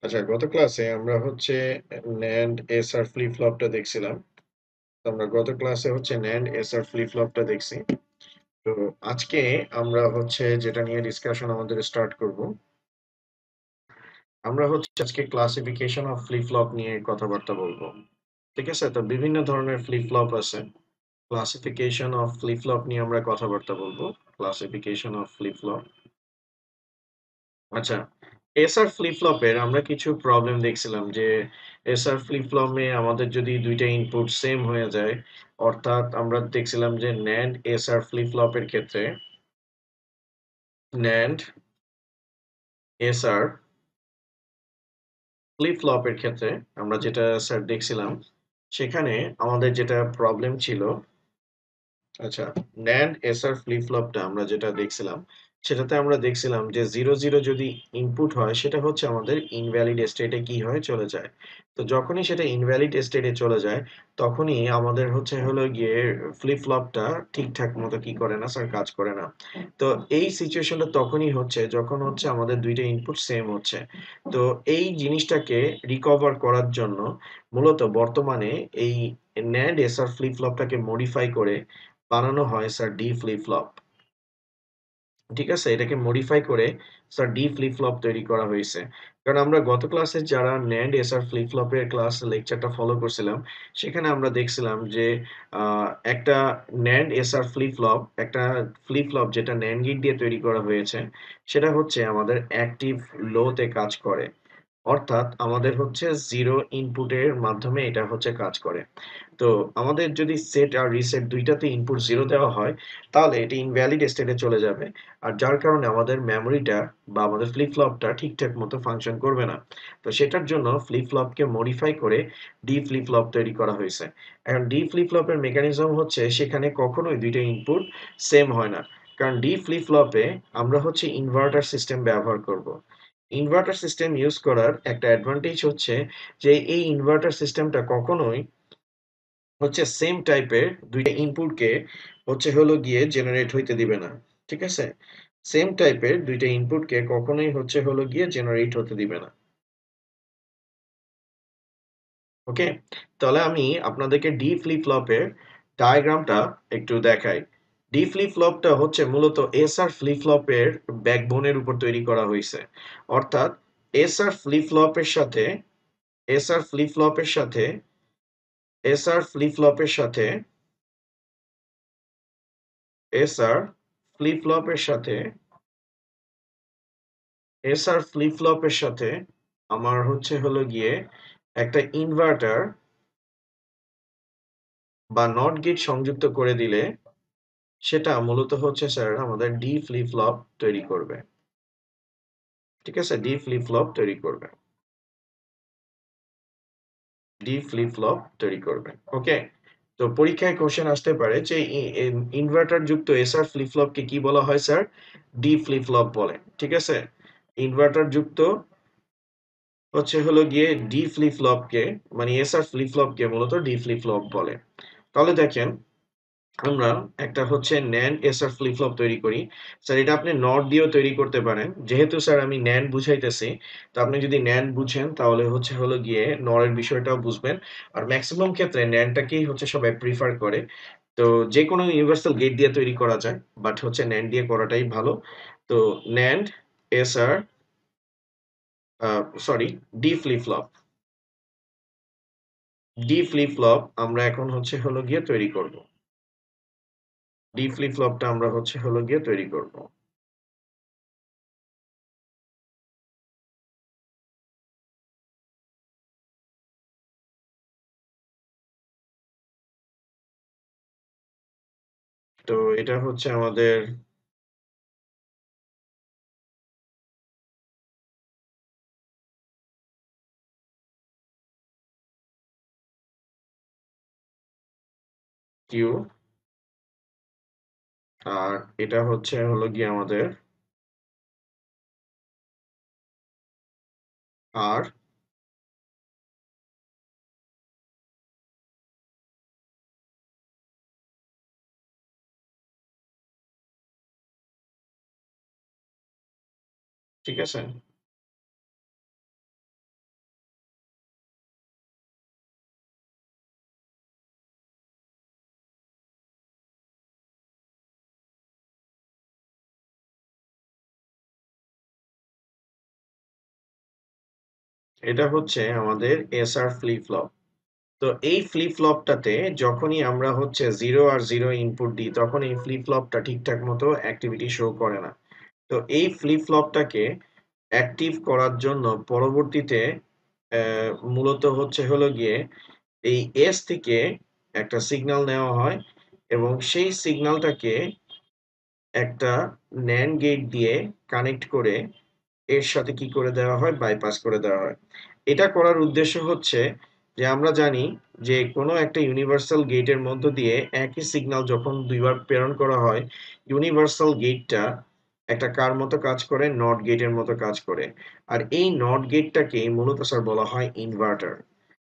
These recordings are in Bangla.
আচ্ছা, গত ক্লাসে আমরা হচ্ছে NAND SR ফ্লিপ ফ্লপটা দেখছিলাম। তো আমরা গত ক্লাসে হচ্ছে NAND SR ফ্লিপ ফ্লপটা দেখছি। তো আজকে আমরা হচ্ছে যেটা নিয়ে ডিসকাশন আমাদের স্টার্ট করব, আমরা হচ্ছে আজকে ক্লাসিফিকেশন অফ ফ্লিপ ফ্লপ নিয়ে কথাবার্তা বলবো। ঠিক আছে? তো বিভিন্ন ধরনের ফ্লিপ ফ্লপ আছে। ক্লাসিফিকেশন অফ ফ্লিপ ফ্লপ নিয়ে আমরা কথাবার্তা বলবো। Classification of flip flop. আচ্ছা, এসআর ফ্লিপ ফ্লপের আমরা কিছু প্রবলেম দেখছিলাম যে এসআর ফ্লিপ ফ্লপে আমাদের যদি দুইটা ইনপুট সেম হয়ে যায়, অর্থাৎ আমরা দেখছিলাম যে ন্যান্ড এসআর ফ্লিপ ফ্লপের ক্ষেত্রে ন্যান্ড এসআর ফ্লিপ ফ্লপের ক্ষেত্রে আমরা যেটা স্যার দেখছিলাম, সেখানে আমাদের যেটা প্রবলেম ছিল, আচ্ছা, NAND SR ফ্লিপ ফ্লপটা আমরা যেটা দেখছিলাম, সেটাতে আমরা দেখছিলাম যে 0 0 যদি ইনপুট হয় সেটা হচ্ছে আমাদের ইনভ্যালিড স্টেটে কি হয় চলে যায়। তো যখনই সেটা ইনভ্যালিড স্টেটে চলে যায়, তখনই আমাদের হচ্ছে হলো গিয়ে ফ্লিপ ফ্লপটা ঠিকঠাক মতো কি করে না স্যার, কাজ করে না। তো এই সিচুয়েশনটা তখনই হচ্ছে যখন হচ্ছে আমাদের দুইটা ইনপুট সেম হচ্ছে। তো এই জিনিসটাকে রিকভার করার জন্য মূলত বর্তমানে এই NAND SR ফ্লিপ ফ্লপটাকে মডিফাই করে বানানো হয় স্যার ডি ফ্লিপ ফ্লপ। ঠিক আছে? এটাকে মডিফাই করে স্যার ডি ফ্লিপ ফ্লপ তৈরি করা হয়েছে। কারণ আমরা গত ক্লাসে যারা NAND SR ফ্লিপ ফ্লপের ক্লাস লেকচারটা ফলো করছিলাম, সেখানে আমরা দেখছিলাম যে আ একটা NAND SR ফ্লিপ ফ্লপ, একটা ফ্লিপ ফ্লপ যেটা NAND গেট দিয়ে তৈরি করা হয়েছে, সেটা হচ্ছে আমাদের অ্যাক্টিভ লো তে কাজ করে। অর্থাৎ আমাদের হচ্ছে 0 ইনপুটের মাধ্যমে এটা হচ্ছে কাজ করে। তো আমাদের যদি সেট আর রিসেট ২ টাতে ইনপুট 0 দেওয়া হয়, তাহলে এটি ইনভ্যালিড স্টেটে চলে যাবে। আর যার কারণে আমাদের মেমোরিটা বা আমাদের ফ্লিপ ফ্লপটা ঠিকঠাক মতো ফাংশন করবে না। তো সেটার জন্য ফ্লিপ ফ্লপকে মডিফাই করে ডি ফ্লিপ ফ্লপ তৈরি করা হয়েছে। এখন ডি ফ্লিপ ফ্লপের মেকানিজম হচ্ছে সেখানে কখনোই ২ টা ইনপুট সেম হয় না। কারণ ডি ফ্লিপ ফ্লপে আমরা হচ্ছে ইনভার্টার সিস্টেম ব্যবহার করব। ইনভার্টার সিস্টেম ইউজ করার একটা অ্যাডভান্টেজ হচ্ছে যে এই ইনভার্টার সিস্টেমটা কখনোই হচ্ছে সেম টাইপের ২ টা ইনপুটকে হচ্ছে হলো গিয়ে জেনারেট হইতে দিবে না। ঠিক আছে? সেম টাইপের ২ টা ইনপুটকে কখনোই হচ্ছে হলো গিয়ে জেনারেট হতে দিবে না। ওকে? তাহলে আমি আপনাদেরকে ডি ফ্লিপ ফ্লপের ডায়াগ্রামটা একটু দেখাই। ডি ফ্লিপ ফ্লপটা হচ্ছে মূলত এসআর ফ্লিপ ফ্লপের ব্যাকবোনের উপর তৈরি করা হইছে। অর্থাৎ এসআর ফ্লিপ ফ্লপের সাথে এসআর ফ্লিপ ফ্লপের সাথে এসআর ফ্লিপ ফ্লপের সাথে এসআর ফ্লিপ ফ্লপের সাথে এসআর ফ্লিপ ফ্লপের সাথে আমার হচ্ছে হলো গিয়ে একটা ইনভার্টার বা নট গেট সংযুক্ত করে দিলে সেটা মূলত হচ্ছে স্যার আমাদের ডি ফ্লিপ ফ্লপ তৈরি করবে। ঠিক আছে? ডি ফ্লিপ ফ্লপ তৈরি করবে। ডি ফ্লিপ ফ্লপ তৈরি করবে। ওকে? তো পরীক্ষায় কোশ্চেন আসতে পারে যে ইনভার্টার যুক্ত এসআর ফ্লিপ ফ্লপকে কি বলা হয় স্যার? ডি ফ্লিপ ফ্লপ বলে। ঠিক আছে? ইনভার্টার যুক্ত হচ্ছে হলো গিয়ে ডি ফ্লিপ ফ্লপকে, মানে এসআর ফ্লিপ ফ্লপকে মূলত ডি ফ্লিপ ফ্লপ বলে। তাহলে দেখেন, আমরা একটা হচ্ছে NAND এসআর ফ্লিপ ফ্লপ তৈরি করি। স্যার এটা আপনি NOT দিয়েও তৈরি করতে পারেন। যেহেতু স্যার আমি NAND বুঝাইতেছি, তো আপনি যদি NAND বুঝেন তাহলে হচ্ছে হলো গিয়ে NOR এর বিষয়টাও বুঝবেন। আর মেক্সিমাম ক্ষেত্রে NAND টাকেই হচ্ছে সবাই প্রিফার করে। তো যেকোনো ইউনিভার্সাল গেট দিয়ে তৈরি করা যায়। বাট হচ্ছে NAND দিয়ে করাটাই ভালো। তো NAND SR sorry, D flip flop. D flip flop আমরা এখন হচ্ছে হলো গিয়ে তৈরি করব। ডি ফ্লিপ ফ্লপটা আমরা হচ্ছে হলো গিয়ে তৈরি করব। তো এটা হচ্ছে আমাদের কিউ, আর এটা হচ্ছে হলো গিয়ে আমাদের আর। ঠিক আছে? এটা হচ্ছে আমাদের এসআর ফ্লিপ ফ্লপ। তো এই ফ্লিপ ফ্লপটাতে যখনই আমরা হচ্ছে 0 আর 0 ইনপুট দিই তখন এই ফ্লিপ ফ্লপটা ঠিকঠাক মতো অ্যাক্টিভিটি শো করে না। তো এই ফ্লিপ ফ্লপটাকে অ্যাক্টিভ করার জন্য পরবর্তীতে মূলত হচ্ছে হলো গিয়ে এই এস থেকে একটা সিগন্যাল নেওয়া হয় এবং সেই সিগন্যালটাকে একটা NAND গেট দিয়ে কানেক্ট করে এর সাথে কি করে দেওয়া হয়, বাইপাস করে দেওয়া হয়। এটা করার উদ্দেশ্য হচ্ছে যে আমরা জানি যে কোনো একটা ইউনিভার্সাল গেটের মধ্য দিয়ে একই সিগন্যাল যখন দুইবার প্রেরণ করা হয়, ইউনিভার্সাল গেটটা একটা কার মতো কাজ করে, নট গেটের মতো কাজ করে। আর এই নট গেটটাকে মূলত স্যার বলা হয় ইনভার্টার।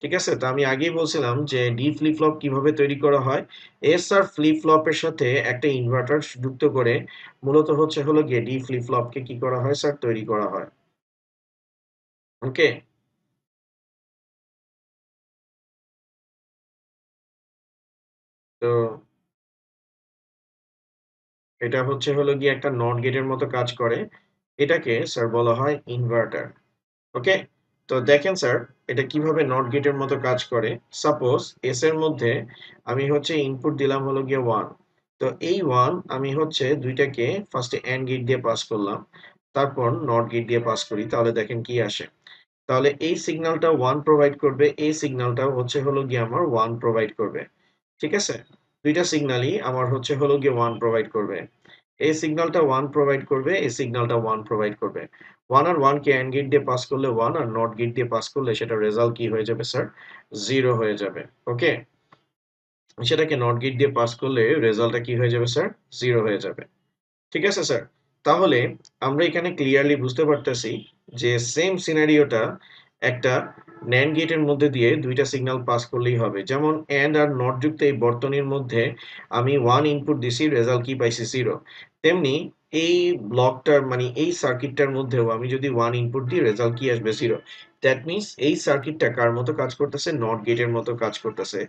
ঠিক আছে? তো আমি আগেই বলছিলাম যে ডি ফ্লিপ ফ্লপ কিভাবে তৈরি করা হয়। এস আর ফ্লিপ ফ্লপের সাথে একটা ইনভার্টার যুক্ত করে মূলত হচ্ছে হলো গিয়ে ডি ফ্লিপ ফ্লপকে কি করা হয় স্যার, তৈরি করা হয়। ওকে? তো এটা হচ্ছে হলো গিয়ে একটা নট গেটের মতো কাজ করে। এটাকে স্যার বলা হয় ইনভার্টার। ওকে? তো দেখেন স্যার, এটা কিভাবে নট গেটের মতো কাজ করে। সাপোজ এস এর মধ্যে আমি হচ্ছে ইনপুট দিলাম হলো গিয়ে 1। তো এই 1 আমি হচ্ছে দুইটাকে ফার্স্টে এন্ড গেট দিয়ে পাস করলাম। তারপর নট গেট দিয়ে পাস করি। তাহলে দেখেন কি আসে। তাহলে এই সিগন্যালটা 1 প্রোভাইড করবে, এই সিগন্যালটাও হচ্ছে হলো গিয়ে আমার 1 প্রোভাইড করবে। ঠিক আছে? দুইটা সিগন্যালই আমার হচ্ছে হলো গিয়ে 1 প্রোভাইড করবে। এই সিগন্যালটা 1 প্রোভাইড করবে, এই সিগন্যালটা 1 প্রোভাইড করবে। 1 আর 1 কে AND গেট দিয়ে পাস করলে 1 আর নট গেট দিয়ে পাস করলে সেটা রেজাল্ট কি হয়ে যাবে স্যার? 0 হয়ে যাবে। ওকে? সেটাকে নট গেট দিয়ে পাস করলে রেজাল্টটা কি হয়ে যাবে স্যার? 0 হয়ে যাবে। ঠিক আছে স্যার? তাহলে আমরা এখানে ক্লিয়ারলি বুঝতে পারতেছি যে সেম সিনারিওটা একটা NAND গেটের মধ্যে দিয়ে ২ টা সিগন্যাল পাস করলেই হবে। যেমন AND আর NOT যুক্ত এই বর্তনীর মধ্যে আমি 1 ইনপুট দিছি, রেজাল্ট কি পাইছি? 0। তেমনি এই ব্লকটার মানে এই সার্কিটটার মধ্যেও আমি যদি 1 ইনপুট দিই রেজাল্ট কি আসবে? 0। দ্যাট মিনস এই সার্কিটটা কার মতো কাজ করতেছে? NOT গেটের মতো কাজ করতেছে।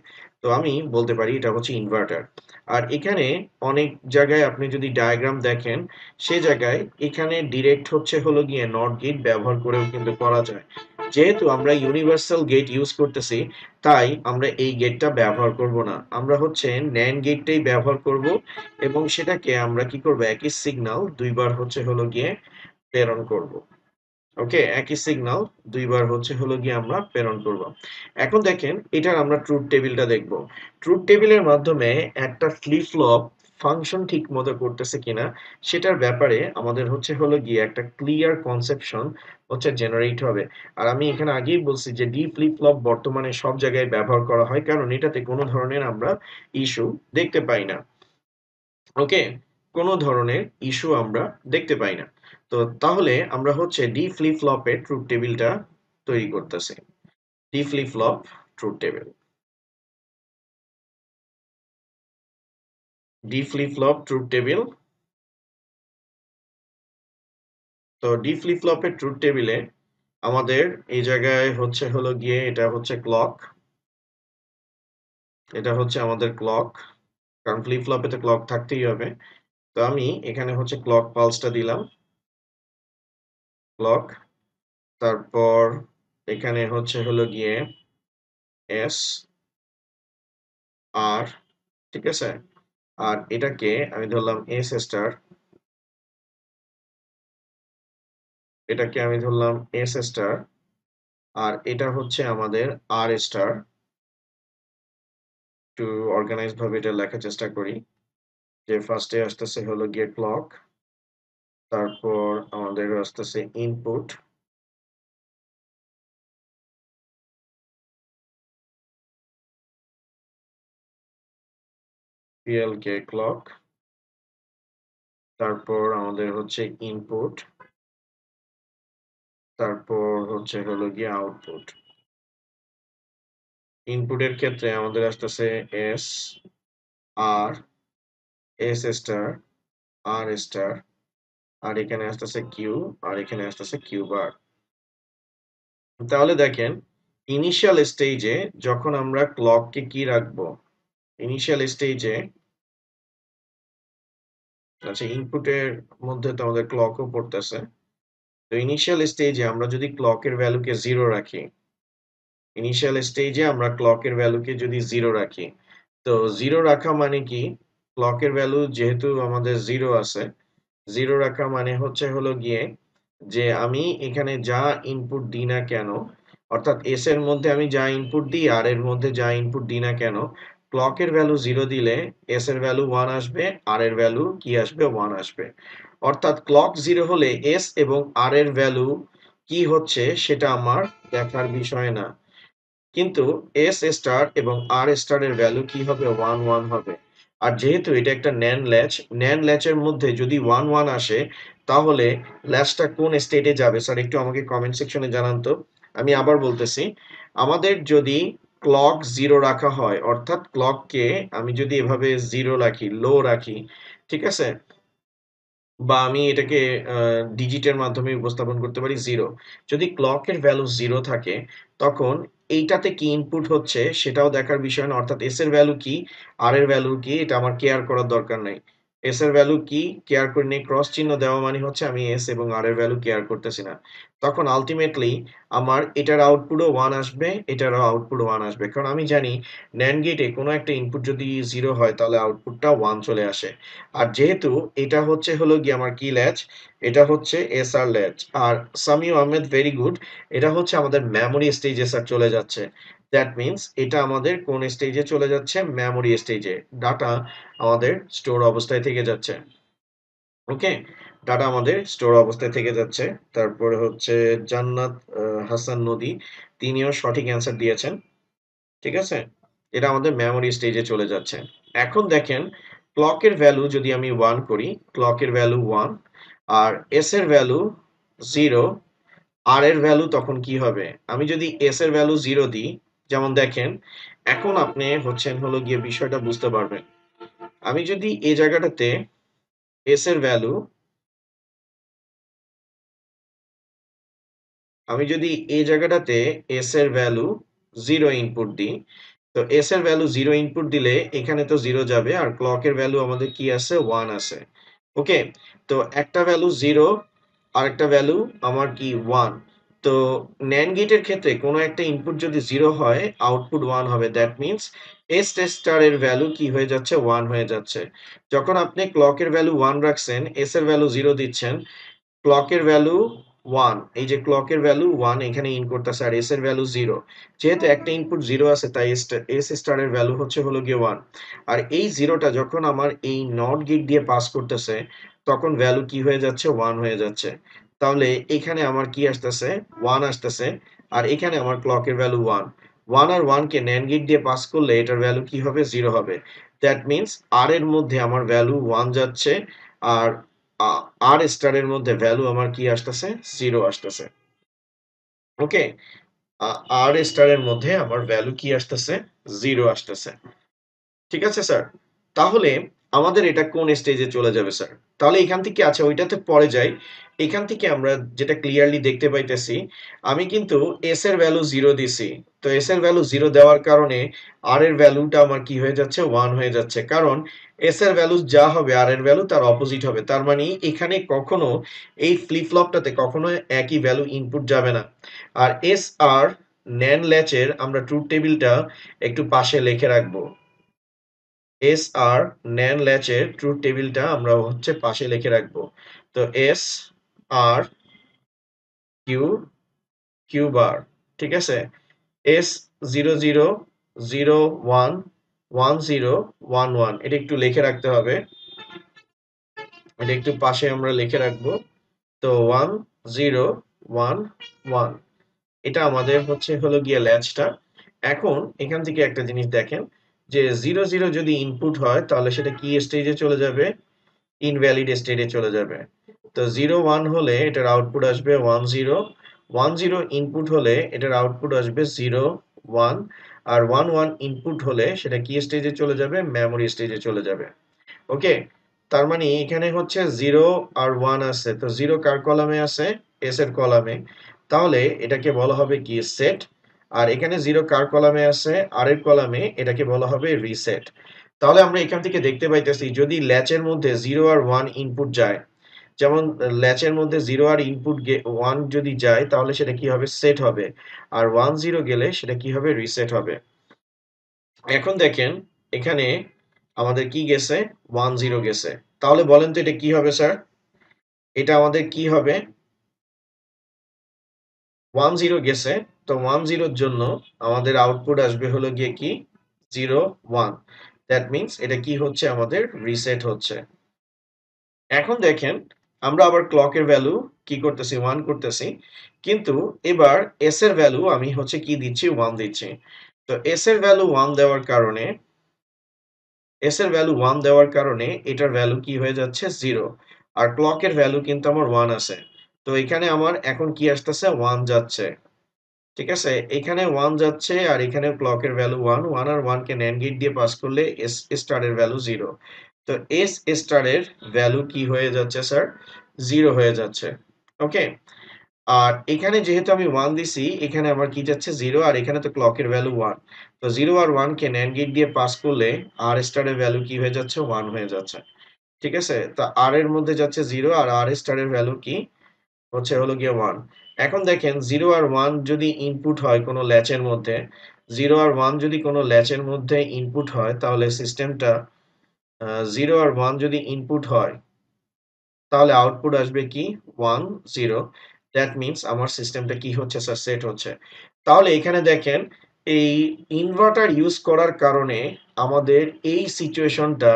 তো আমি বলতে পারি এটা হচ্ছে ইনভার্টার। আর এখানে অনেক জায়গায় আপনি যদি ডায়াগ্রাম দেখেন, সে জায়গায় এখানে ডিরেক্ট হচ্ছে হলো গিয়ে নট গেট ব্যবহার করেও কিন্তু করা যায়। যেহেতু আমরা ইউনিভার্সাল গেট ইউজ করতেছি, তাই আমরা এই গেটটা ব্যবহার করব না। আমরা হচ্ছে NAND গেটটাই ব্যবহার করব এবং সেটাকে আমরা কি করব? একই সিগন্যাল ২ বার হচ্ছে হলো গিয়ে প্রেরণ করব। ওকে? একই সিগন্যাল ২ বার হচ্ছে হলো গিয়ে আমরা প্রেরণ করব। এখন দেখেন এটার আমরা ট্রুথ টেবিলটা দেখব। ট্রুথ টেবিলের মাধ্যমে একটা ফ্লিপ ফ্লপ ফাংশন ঠিক মতো করতেছে কিনা সেটার ব্যাপারে আমাদের হচ্ছে হলো গিয়ে একটা ক্লিয়ার কনসেপশন হচ্ছে জেনারেট হবে। আর আমি এখানে আগেই বলছি যে ডি ফ্লিপ ফ্লপ বর্তমানে সব জায়গায় ব্যবহার করা হয় কারণ এটাতে কোনো ধরনের আমরা ইস্যু দেখতে পাই না। ওকে? কোনো ধরনের ইস্যু আমরা দেখতে পাই না। তো তাহলে আমরা হচ্ছে ডি ফ্লিপ ফ্লপের ট্রুথ টেবিলটা তৈরি করতেছি। D flip flop truth table. D flip flop truth table. তো ডি ফ্লিপ ফ্লপের ট্রুথ টেবিলে আমাদের এই জায়গায় হচ্ছে হলো গিয়ে এটা হচ্ছে ক্লক। এটা হচ্ছে আমাদের ক্লক। কারণ ফ্লিপ ফ্লপে তো ক্লক থাকতেই হবে। তো আমি এখানে হচ্ছে ক্লক পালসটা দিলাম। ক্লক। তারপর এখানে হচ্ছে হলো গিয়ে এস, আর, ঠিক আছে? আর এটাকে আমি ধরলাম এস স্টার, এটাকে আমি ধরলাম এস স্টার, আর এটা হচ্ছে আমাদের আর স্টার। একটু অর্গানাইজড ভাবে এটা লেখার চেষ্টা করি যে ফার্স্টে আসতেছে হলো গিয়ে ক্লক, তারপর আমাদের আসতেছে ইনপুট, পিএলকে ক্লক, তারপর আমাদের হচ্ছে ইনপুট, তারপর হচ্ছে হলো গিয়ে আউটপুট। ইনপুটের ক্ষেত্রে আমাদের আসতেছে এস, আর, এস স্টার, আর স্টার, আর এখানে আসতেছে কিউ, আর এখানে আসতেছে কিউ বার। তাহলে দেখেন ইনিশিয়াল স্টেজে যখন আমরা ক্লককে কি রাখবো, ইনিশিয়াল স্টেজে আচ্ছা ইনপুটের মধ্যে তো আমাদের ক্লকও পড়তেছে। তো ইনিশিয়াল স্টেজে আমরা যদি ক্লকের ভ্যালুকে 0 রাখি, ইনিশিয়াল স্টেজে আমরা ক্লকের ভ্যালুকে যদি 0 রাখি, তো 0 রাখা মানে কি? ক্লকের ভ্যালু যেহেতু আমাদের 0 আছে, 0 রাখা মানে হচ্ছে হলো গিয়ে যে আমি এখানে যা ইনপুট দিই না কেন, অর্থাৎ S এর মধ্যে আমি যা ইনপুট দিই আর এর মধ্যে যা ইনপুট দিই না কেন, ক্লকের ভ্যালু 0 দিলে S এর ভ্যালু 1 আসবে, আর এর ভ্যালু কি আসবে? 1 আসবে। অর্থাৎ ক্লক 0 হলে S এবং R এর ভ্যালু কি হচ্ছে সেটা আমার দেখার বিষয় না। কিন্তু S স্টার এবং R স্টার এর ভ্যালু কি হবে? 1 1 হবে। আর যেহেতু এটা একটা NAND ল্যাচ, NAND ল্যাচের মধ্যে যদি 1 1 আসে তাহলে ল্যাচটা কোন স্টেটে যাবে? স্যার একটু আমাকে কমেন্ট সেকশনে জানান তো। আমি আবার বলতেছি, আমাদের যদি ক্লক 0 রাখা হয়, অর্থাৎ ক্লককে আমি যদি এভাবে 0 রাখি, লো রাখি, ঠিক আছে? বা আমি এটাকে আ ডিজিটের মাধ্যমে উপস্থাপন করতে পারি 0। যদি ক্লকের ভ্যালু 0 থাকে, তখন এইটাতে কি ইনপুট হচ্ছে সেটাও দেখার বিষয় না। অর্থাৎ S এর ভ্যালু কি, R এর ভ্যালু কি এটা আমার কেয়ার করার দরকার নাই। S এর ভ্যালু কি কেয়ার করি নাই, ক্রস চিহ্ন দেওয়া মানে হচ্ছে আমি S এবং R এর ভ্যালু কেয়ার করতেছি না। তখন আল্টিমেটলি আমার এটার আউটপুটও 1 আসবে, এটারও আউটপুট 1 আসবে। কারণ আমি জানি NAND গেটে কোনো একটা ইনপুট যদি 0 হয় তাহলে আউটপুটটা 1 চলে আসে। আর যেহেতু এটা হচ্ছে হলো গিয়ে আমার কি ল্যাচ, এটা হচ্ছে এসআর ল্যাচ। আর সামিউ আহমেদ ভেরি গুড, এটা হচ্ছে আমাদের মেমোরি স্টেজে স্যার চলে যাচ্ছে। দ্যাট মিনস এটা আমাদের কোন স্টেজে চলে যাচ্ছে? মেমোরি স্টেজে। ডাটা আমাদের স্টোর অবস্থায় থেকে যাচ্ছে। ওকে? ডাটা আমাদের স্টোর অবস্থায় থেকে যাচ্ছে। তারপরে হচ্ছে জান্নাত হাসান নদী, তিনিও সঠিক অ্যান্সার দিয়েছেন। ঠিক আছে? এটা আমাদের মেমোরি স্টেজে চলে যাচ্ছে। এখন দেখেন ক্লকের ভ্যালু যদি আমি 1 করি, ক্লকের ভ্যালু 1 আর S এর ভ্যালু 0, R এর ভ্যালু তখন কি হবে? আমি যদি S এর ভ্যালু 0 দিই, যেমন দেখেন, এখন আপনি হচ্ছেন হলো গিয়ে বিষয়টা বুঝতে পারবেন। আমি যদি এই জায়গাটাতে S এর ভ্যালু আমি যদি এই জায়গাটাতে S এর ভ্যালু 0 ইনপুট দিই, তো S এর ভ্যালু 0 ইনপুট দিলে এখানে তো 0 যাবে আর ক্লকের ভ্যালু আমাদের কি আছে? 1 আছে। ওকে? তো একটা ভ্যালু 0 আরেকটা ভ্যালু আমার কি? 1। তো NAND গেটের ক্ষেত্রে কোনো একটা ইনপুট যদি 0 হয়, আউটপুট 1 হবে। দ্যাট মিনস S টেস্টার এর ভ্যালু কি হয়ে যাচ্ছে? 1 হয়ে যাচ্ছে। যখন আপনি ক্লকের ভ্যালু 1 রাখছেন, S এর ভ্যালু 0 দিচ্ছেন, ক্লকের ভ্যালু 1, এই যে ক্লকের ভ্যালু 1 এখানে ইন করতেছে আর S এর ভ্যালু 0। যেহেতু একটা ইনপুট 0 আছে তাই S স্টার এর ভ্যালু হচ্ছে হলো গিয়ে 1। আর এই 0 টা যখন আমার এই নট গেট দিয়ে পাস করতেছে, তখন ভ্যালু কি হয়ে যাচ্ছে? 1 হয়ে যাচ্ছে। তাহলে এখানে আমার কি আসতেছে? 1 আসতেছে আর এখানে আমার ক্লকের ভ্যালু 1। 1 আর 1 কে NAND গেট দিয়ে পাস করলে এটার ভ্যালু কি হবে? 0 হবে। দ্যাট মিনস R এর মধ্যে আমার ভ্যালু 1 যাচ্ছে আর আ আর স্টার এর মধ্যে ভ্যালু আমার কি আসতেছে? 0 আসতেছে। ওকে? আ আর স্টার এর মধ্যে আমার ভ্যালু কি আসতেছে? 0 আসতেছে। ঠিক আছে স্যার? তাহলে আমাদের এটা কোন স্টেজে চলে যাবে স্যার? তাহলে এখান থেকে আচ্ছা ওইটাতে পরে যাই। এখান থেকে আমরা যেটা ক্লিয়ারলি দেখতে পাইতেছি, আমি কিন্তু S এর ভ্যালু 0 দিছি। তো S এর ভ্যালু 0 দেওয়ার কারণে R এর ভ্যালুটা আমার কি হয়ে যাচ্ছে? 1 হয়ে যাচ্ছে। কারণ S এর ভ্যালু যা হবে R এর ভ্যালু তার অপোজিট হবে। তার মানে এখানে কখনো এই ফ্লিপ ফ্লপটাতে কখনো একই ভ্যালু ইনপুট যাবে না। আর SR NAND ল্যাচের আমরা ট্রুথ টেবিলটা একটু পাশে লিখে রাখবো। SR NAND ল্যাচের ট্রুথ টেবিলটা আমরা হচ্ছে পাশে লিখে রাখবো। তো SR Q Q বার, ঠিক আছে? S00 01 10 11 এটা একটু লিখে রাখতে হবে। এটা একটু পাশে আমরা লিখে রাখবো। তো 1011 এটা আমাদের হচ্ছে হলো গিয়ে ল্যাচটা। এখন এখান থেকে একটা জিনিস দেখেন যে 00 যদি ইনপুট হয় তাহলে সেটা কি স্টেজে চলে যাবে? ইনভ্যালিড স্টেটে চলে যাবে। তো 01 হলে এটার আউটপুট আসবে 10, 10 ইনপুট হলে এটার আউটপুট আসবে 01 আর 11 ইনপুট হলে সেটা কি স্টেজে চলে যাবে? মেমোরি স্টেজে চলে যাবে। ওকে? তার মানে এখানে হচ্ছে 0 আর 1 আছে। তো 0 কার কলামে আছে? S এর কলামে। তাহলে এটাকে বলা হবে কি? সেট। আর এখানে 0 কার কলামে আছে? R এর কলামে। এটাকে বলা হবে রিসেট। তাহলে আমরা এখান থেকে দেখতে পাইতেছি যদি ল্যাচের মধ্যে 0 আর 1 ইনপুট যায়, যেমন ল্যাচের মধ্যে 0 আর ইনপুট 1 যদি যায় তাহলে সেটা কি হবে? সেট হবে। আর 1 0 গেলে সেটা কি হবে? রিসেট হবে। এখন দেখেন এখানে আমাদের কি গেছে? 1 0 গেছে। তাহলে বলেন তো এটা কি হবে স্যার? এটা আমাদের কি হবে? 1 0 গেছে। তো 1 0 এর জন্য আমাদের আউটপুট আসবে হলো গিয়ে কি? 0 1। দ্যাট মিনস এটা কি হচ্ছে? আমাদের রিসেট হচ্ছে। এখন দেখেন আমরা আবার ক্লকের ভ্যালু কি করতেছি? 1 করতেছি। কিন্তু এবার s এর ভ্যালু আমি হচ্ছে কি দিচ্ছি? 1 দিচ্ছি। তো s এর ভ্যালু 1 দেওয়ার কারণে এটার ভ্যালু কি হয়ে যাচ্ছে? 0। আর ক্লকের ভ্যালু কিন্তু আমার 1 আছে। তো এখানে আমার এখন কি আসতেছে? 1 যাচ্ছে। ঠিক আছে? এখানে 1 যাচ্ছে আর এখানে ক্লকের ভ্যালু 1, 1 আর 1 কে NAND গেট দিয়ে পাস করলে S স্টার এর ভ্যালু 0। তো S স্টার এর ভ্যালু কি হয়ে যাচ্ছে স্যার? 0 হয়ে যাচ্ছে। ওকে? আর এখানে যেহেতু আমি 1 দিছি, এখানে আমার কি যাচ্ছে? 0 আর এখানে তো ক্লকের ভ্যালু 1। তো 0 আর 1 কে NAND গেট দিয়ে পাস করলে R স্টার এর ভ্যালু কি হয়ে যাচ্ছে? 1 হয়ে যাচ্ছে। ঠিক আছে? তো R এর মধ্যে যাচ্ছে 0 আর R স্টার এর ভ্যালু কি? হচ্ছে হলো গিয়ে 1। এখন দেখেন 0 আর 1 যদি ইনপুট হয় কোনো ল্যাচের মধ্যে, 0 আর 1 যদি কোনো ল্যাচের মধ্যে ইনপুট হয় তাহলে সিস্টেমটা 0 আর 1 যদি ইনপুট হয় তাহলে আউটপুট আসবে কি 1 0। দ্যাট মিনস আমার সিস্টেমটা কি হচ্ছে স্যার? সেট হচ্ছে। তাহলে এখানে দেখেন এই ইনভার্টার ইউজ করার কারণে আমাদের এই সিচুয়েশনটা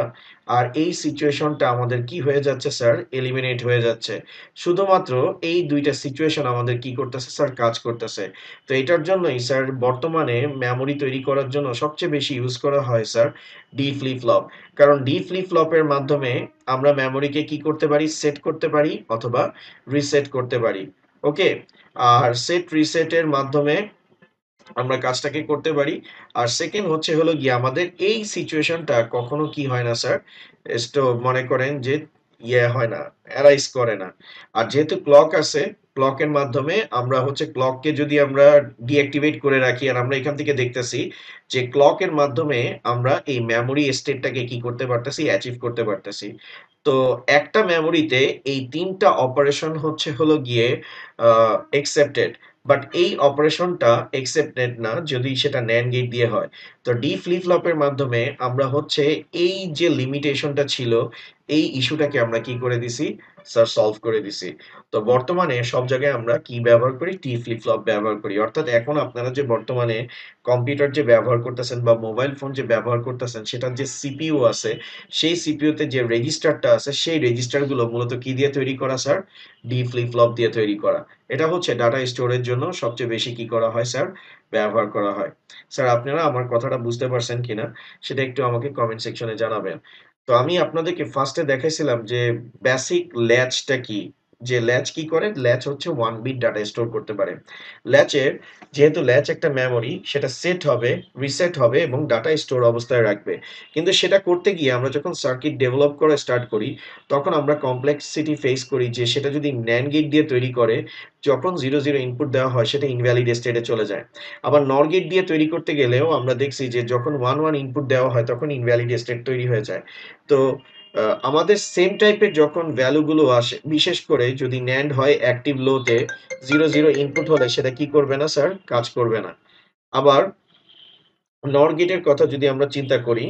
আর এই সিচুয়েশনটা আমাদের কি হয়ে যাচ্ছে স্যার? এলিমিনেট হয়ে যাচ্ছে। শুধুমাত্র এই ২ টা সিচুয়েশন আমাদের কি করতেছে স্যার? কাজ করতেছে। তো এটার জন্যই স্যার বর্তমানে মেমোরি তৈরি করার জন্য সবচেয়ে বেশি ইউজ করা হয় স্যার ডি ফ্লিপ ফ্লপ। কারণ ডি ফ্লিপ ফ্লপের মাধ্যমে আমরা মেমোরিকে কি করতে পারি? সেট করতে পারি অথবা রিসেট করতে পারি। ওকে? আর সেট রিসেটের মাধ্যমে আমরা কাজটাকে করতে পারি। আর সেকেন্ড হচ্ছে হলো গিয়ে আমাদের এই সিচুয়েশনটা কখনো কি হয় না স্যার? মনে করেন যে হয় না, অ্যারাইজ করে না। আর যেহেতু ক্লক আছে, ক্লকের মাধ্যমে আমরা হচ্ছে ক্লককে যদি আমরা ডিঅ্যাক্টিভেট করে রাখি আর আমরা এখান থেকে দেখতেছি যে ক্লকের মাধ্যমে আমরা এই মেমোরি স্টেটটাকে কি করতে পারতেছি? অ্যাচিভ করতে পারতেছি। তো একটা মেমোরিতে এই ৩ টা অপারেশন হচ্ছে হলো গিয়ে আ অ্যাকসেপ্টেড। বাট এই অপারেশনটা অ্যাকসেপ্টেড না যদি সেটা NAND গেট দিয়ে হয়। তো ডি ফ্লিপ ফ্লপের মাধ্যমে আমরা হচ্ছে এই যে লিমিটেশনটা ছিল, এই ইস্যুটাকে আমরা কি করে দিছি? স্যার সলভ করে দিছি। তো বর্তমানে সব জায়গায় আমরা কি ব্যবহার করি? টি ফ্লিপ ফ্লপ ব্যবহার করি। অর্থাৎ এখন আপনারা যে বর্তমানে কম্পিউটার যে ব্যবহার করতেছেন বা মোবাইল ফোন যে ব্যবহার করতেছেন সেটার যে সিপিইউ আছে, সেই সিপিইউতে যে রেজিস্টারটা আছে সেই রেজিস্টারগুলো মূলত কি দিয়ে তৈরি করা স্যার? ডি ফ্লিপ ফ্লপ দিয়ে তৈরি করা। এটা হচ্ছে ডাটা স্টোরের জন্য সবচেয়ে বেশি কি করা হয় স্যার? ব্যবহার করা হয়। স্যার আপনারা আমার কথাটা বুঝতে পারছেন কিনা সেটা একটু আমাকে কমেন্ট সেকশনে জানাবেন। তো আমি আপনাদেরকে ফার্স্ট এ দেখাইছিলাম যে বেসিক ল্যাচটা কি? যে ল্যাচ কি করে? ল্যাচ হচ্ছে 1 বিট ডাটা স্টোর করতে পারে। ল্যাচের যেহেতু ল্যাচ একটা মেমোরি সেটা সেট হবে, রিসেট হবে এবং ডাটা স্টোর অবস্থায় রাখবে। কিন্তু সেটা করতে গিয়ে আমরা যখন সার্কিট ডেভেলপ করা স্টার্ট করি তখন আমরা কমপ্লেক্সিটি ফেস করি যে সেটা যদি NAND গেট দিয়ে তৈরি করে, যখন 0 0 ইনপুট দেওয়া হয় সেটা ইনভ্যালিড স্টেটে চলে যায়। আবার NOR গেট দিয়ে তৈরি করতে গেলেও আমরা দেখছি যে যখন 1 1 ইনপুট দেওয়া হয় তখন ইনভ্যালিড স্টেট তৈরি হয়ে যায়। তো আমাদের সেম টাইপের যখন ভ্যালু গুলো আসে, বিশেষ করে যদি NAND হয় অ্যাক্টিভ লো তে 0 0 ইনপুট হলে সেটা কি করবে না স্যার? কাজ করবে না। আবার NOR গেটের কথা যদি আমরা চিন্তা করি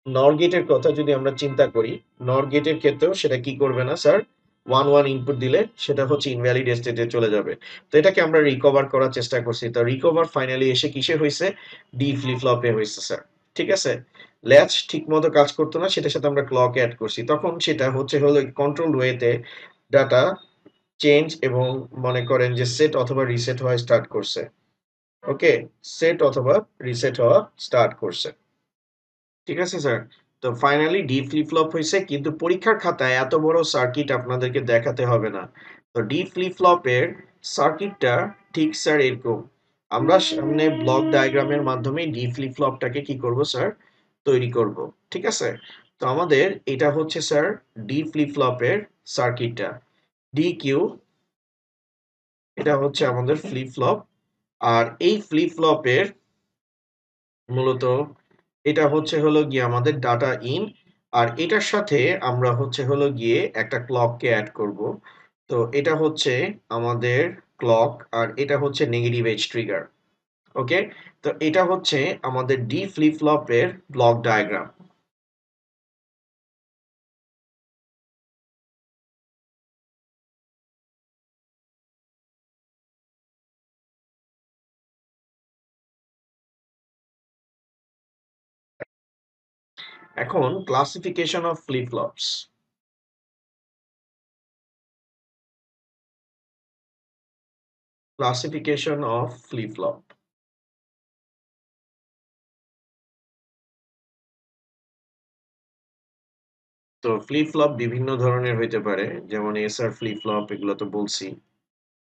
NOR গেটের কথা যদি আমরা চিন্তা করি, NOR গেটের ক্ষেত্রেও সেটা কি করবে না স্যার? 1 1 ইনপুট দিলে সেটা হচ্ছে ইনভ্যালিড স্টেটে চলে যাবে। তো এটাকে আমরা রিকভার করার চেষ্টা করছি। তো রিকভার ফাইনালি এসে কিসে হইছে? ডি ফ্লিপ ফ্লপে হইছে স্যার। ঠিক আছে? ল্যাচ ঠিকমতো কাজ করত না, সেটার সাথে আমরা ক্লক এড করছি। তখন সেটা হচ্ছে হলো কন্ট্রোলড ওয়েতে ডাটা চেঞ্জ এবং মনে করেন যে সেট অথবা রিসেট হওয়া স্টার্ট করছে। ওকে? সেট অথবা রিসেট হওয়া স্টার্ট করছে। ঠিক আছে স্যার? তো ফাইনালি ডি ফ্লিপ ফ্লপ হইছে কিন্তু পরীক্ষার খাতায় এত বড় সার্কিট আপনাদেরকে দেখাতে হবে না। তো ডি ফ্লিপ ফ্লপের সার্কিটটা ঠিক স্যার এরকম। আমরা সামনে ব্লক ডায়াগ্রামের মাধ্যমে ডি ফ্লিপ ফ্লপটাকে কি করব স্যার? তৈরি করব। ঠিক আছে? তো আমাদের এটা হচ্ছে স্যার ডি ফ্লিপ ফ্লপের সার্কিটটা। ডি কিউ এটা হচ্ছে আমাদের ফ্লিপ ফ্লপ। আর এই ফ্লিপ ফ্লপের মূলত এটা হচ্ছে হলো গিয়ে আমাদের ডাটা ইন আর এটার সাথে আমরা হচ্ছে হলো গিয়ে একটা ক্লককে অ্যাড করব। তো এটা হচ্ছে আমাদের ক্লক আর এটা হচ্ছে নেগেটিভ এজ ট্রিগার। ওকে? তো এটা হচ্ছে আমাদের ডি ফ্লিপ ফ্লপের ব্লক ডায়াগ্রাম। এখন classification of flip flops. Classification of flip flop. তো ফ্লিপ ফ্লপ বিভিন্ন ধরনের হইতে পারে, যেমন এসআর ফ্লিপ ফ্লপ, এগুলো তো বলছি।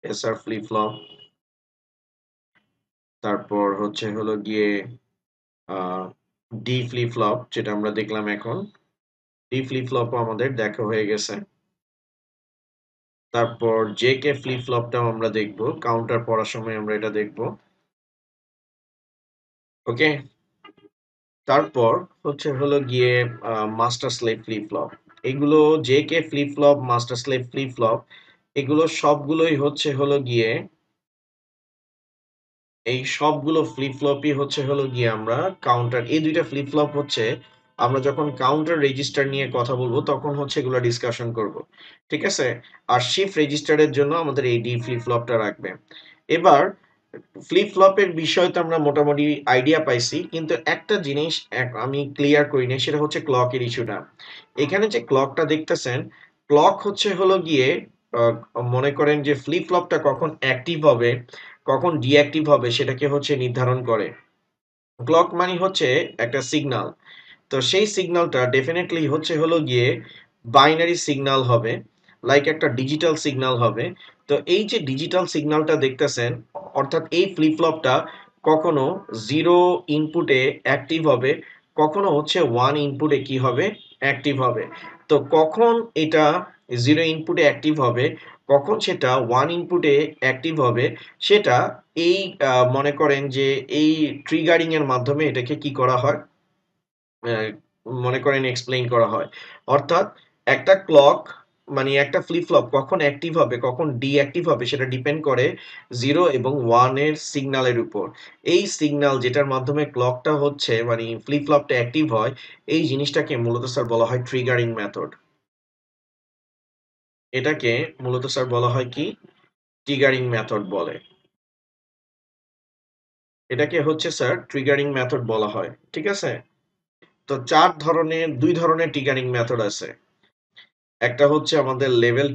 এসআর ফ্লিপ ফ্লপ, তারপর হচ্ছে হলো গিয়ে ডি ফ্লিপ ফ্লপ, যেটা আমরা দেখলাম এখন। ডি ফ্লিপ ফ্লপও আমাদের দেখা হয়ে গেছে। তারপর জে কে ফ্লিপ ফ্লপটাও আমরা দেখব, কাউন্টার পড়ার সময় আমরা এটা দেখব। ওকে? তারপর হচ্ছে হলো গিয়ে মাস্টার স্লেভ ফ্লিপ ফ্লপ। এগুলো J K flip flop, master slave flip flop, এগুলো সবগুলোই হচ্ছে হলো গিয়ে, এই সবগুলো ফ্লিপ ফ্লপই হচ্ছে হলো গিয়ে আমরা কাউন্টার, এই দুইটা ফ্লিপ ফ্লপ হচ্ছে আমরা যখন কাউন্টার রেজিস্টার নিয়ে কথা বলবো তখন হচ্ছে এগুলো ডিসকাশন করব। ঠিক আছে? আর শিফট রেজিস্টারের জন্য আমাদের এই ডি ফ্লিপ ফ্লপটা রাখবে। এবার ফ্লিপ ফ্লপের বিষয় তো আমরা মোটামুটি আইডিয়া পাইছি, কিন্তু একটা জিনিস আমি ক্লিয়ার করি নাই, সেটা হচ্ছে ক্লকের ইস্যুটা। এখানে যে ক্লকটা দেখতেছেন, ক্লক হচ্ছে হলো গিয়ে আহ, মনে করেন যে ফ্লিপ ফ্লপটা কখন অ্যাক্টিভ হবে কখন ডিঅ্যাক্টিভ হবে সেটাকে হচ্ছে নির্ধারণ করে। ক্লক মানে হচ্ছে একটা সিগন্যাল। তো সেই সিগন্যালটা ডেফিনেটলি হচ্ছে হলো গিয়ে বাইনারি সিগন্যাল হবে, লাইক একটা ডিজিটাল সিগন্যাল হবে। তো এই যে ডিজিটাল সিগন্যালটা দেখতেছেন, অর্থাৎ এই ফ্লিপ ফ্লপটা কখনো জিরো ইনপুটে অ্যাক্টিভ হবে, কখনো হচ্ছে ওয়ান ইনপুটে কি হবে, অ্যাক্টিভ হবে। তো কখন এটা জিরো ইনপুটে অ্যাক্টিভ হবে, কখন সেটা ওয়ান ইনপুটে অ্যাক্টিভ হবে, সেটা এই মনে করেন যে এই ট্রিগারিং এর মাধ্যমে এটাকে কি করা হয়, আহ, মনে করেন এক্সপ্লেইন করা হয়। অর্থাৎ একটা ক্লক মানে একটা ফ্লিপ ফ্লপ কখন অ্যাক্টিভ হবে কখন ডিঅ্যাক্টিভ হবে সেটা ডিপেন্ড করে জিরো এবং ওয়ান এর সিগন্যালের উপর। এই সিগন্যাল যেটার মাধ্যমে ক্লকটা হচ্ছে মানে ফ্লিপ ফ্লপটা অ্যাক্টিভ হয়, এই জিনিসটাকে মূলত স্যার বলা হয় ট্রিগারিং মেথড। এটাকে মূলত স্যার বলা হয় কি, ট্রিগারিং মেথড বলে। এটাকে হচ্ছে স্যার ট্রিগারিং মেথড বলা হয়। ঠিক আছে? তো দুই ধরনের ট্রিগারিং মেথড আছে। একটা হচ্ছে আমাদের লেভেল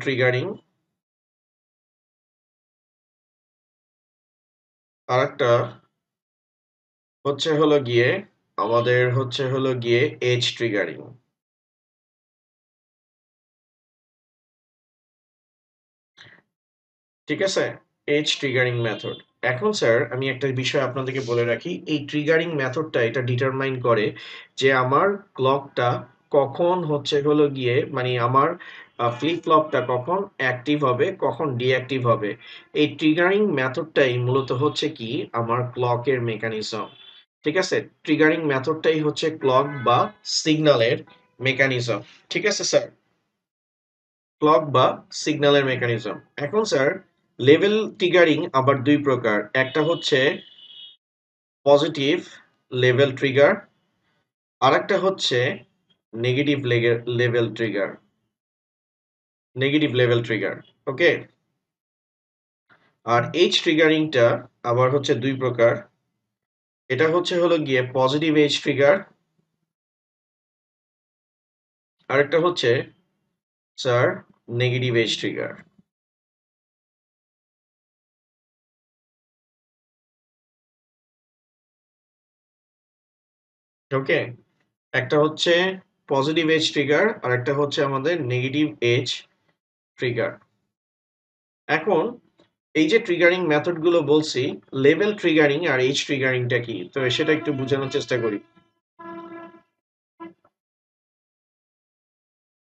ট্রিগারিং, আর একটা হচ্ছে হলো গিয়ে আমাদের হচ্ছে হলো গিয়ে এজ ট্রিগারিং। ঠিক আছে? Edge triggering method. এখন স্যার আমি একটা বিষয় আপনাদেরকে বলে রাখি, এই ট্রিগারিং মেথডটা এটা ডিটারমাইন করে যে আমার ক্লকটা কখন হচ্ছে হলো গিয়ে মানে আমার ফ্লিপ ফ্লপটা কখন অ্যাক্টিভ হবে কখন ডিঅ্যাক্টিভ হবে। এই ট্রিগারিং মেথডটাই মূলত হচ্ছে কি আমার ক্লকের মেকানিজম। ঠিক আছে? ট্রিগারিং মেথডটাই হচ্ছে ক্লক বা সিগন্যালের মেকানিজম। ঠিক আছে স্যার? ক্লক বা সিগন্যালের মেকানিজম। এখন স্যার লেভেল ট্রিগারিং আবার দুই প্রকার। একটা হচ্ছে পজিটিভ লেভেল ট্রিগার, আরেকটা হচ্ছে negative level trigger. Negative level trigger. Okay? আর এজ ট্রিগারিংটা আবার হচ্ছে দুই প্রকার। এটা হচ্ছে হলো গিয়ে পজিটিভ এজ ট্রিগার, আরেকটা হচ্ছে স্যার নেগেটিভ এজ ট্রিগার। ওকে? একটা হচ্ছে পজিটিভ এজ ট্রিগার আর একটা হচ্ছে আমাদের নেগেটিভ এজ ট্রিগার। এখন এই যে ট্রিগারিং মেথড গুলো বলছি, লেভেল ট্রিগারিং আর এজ ট্রিগারিংটা কি, তো সেটা একটু বোঝানোর চেষ্টা করি।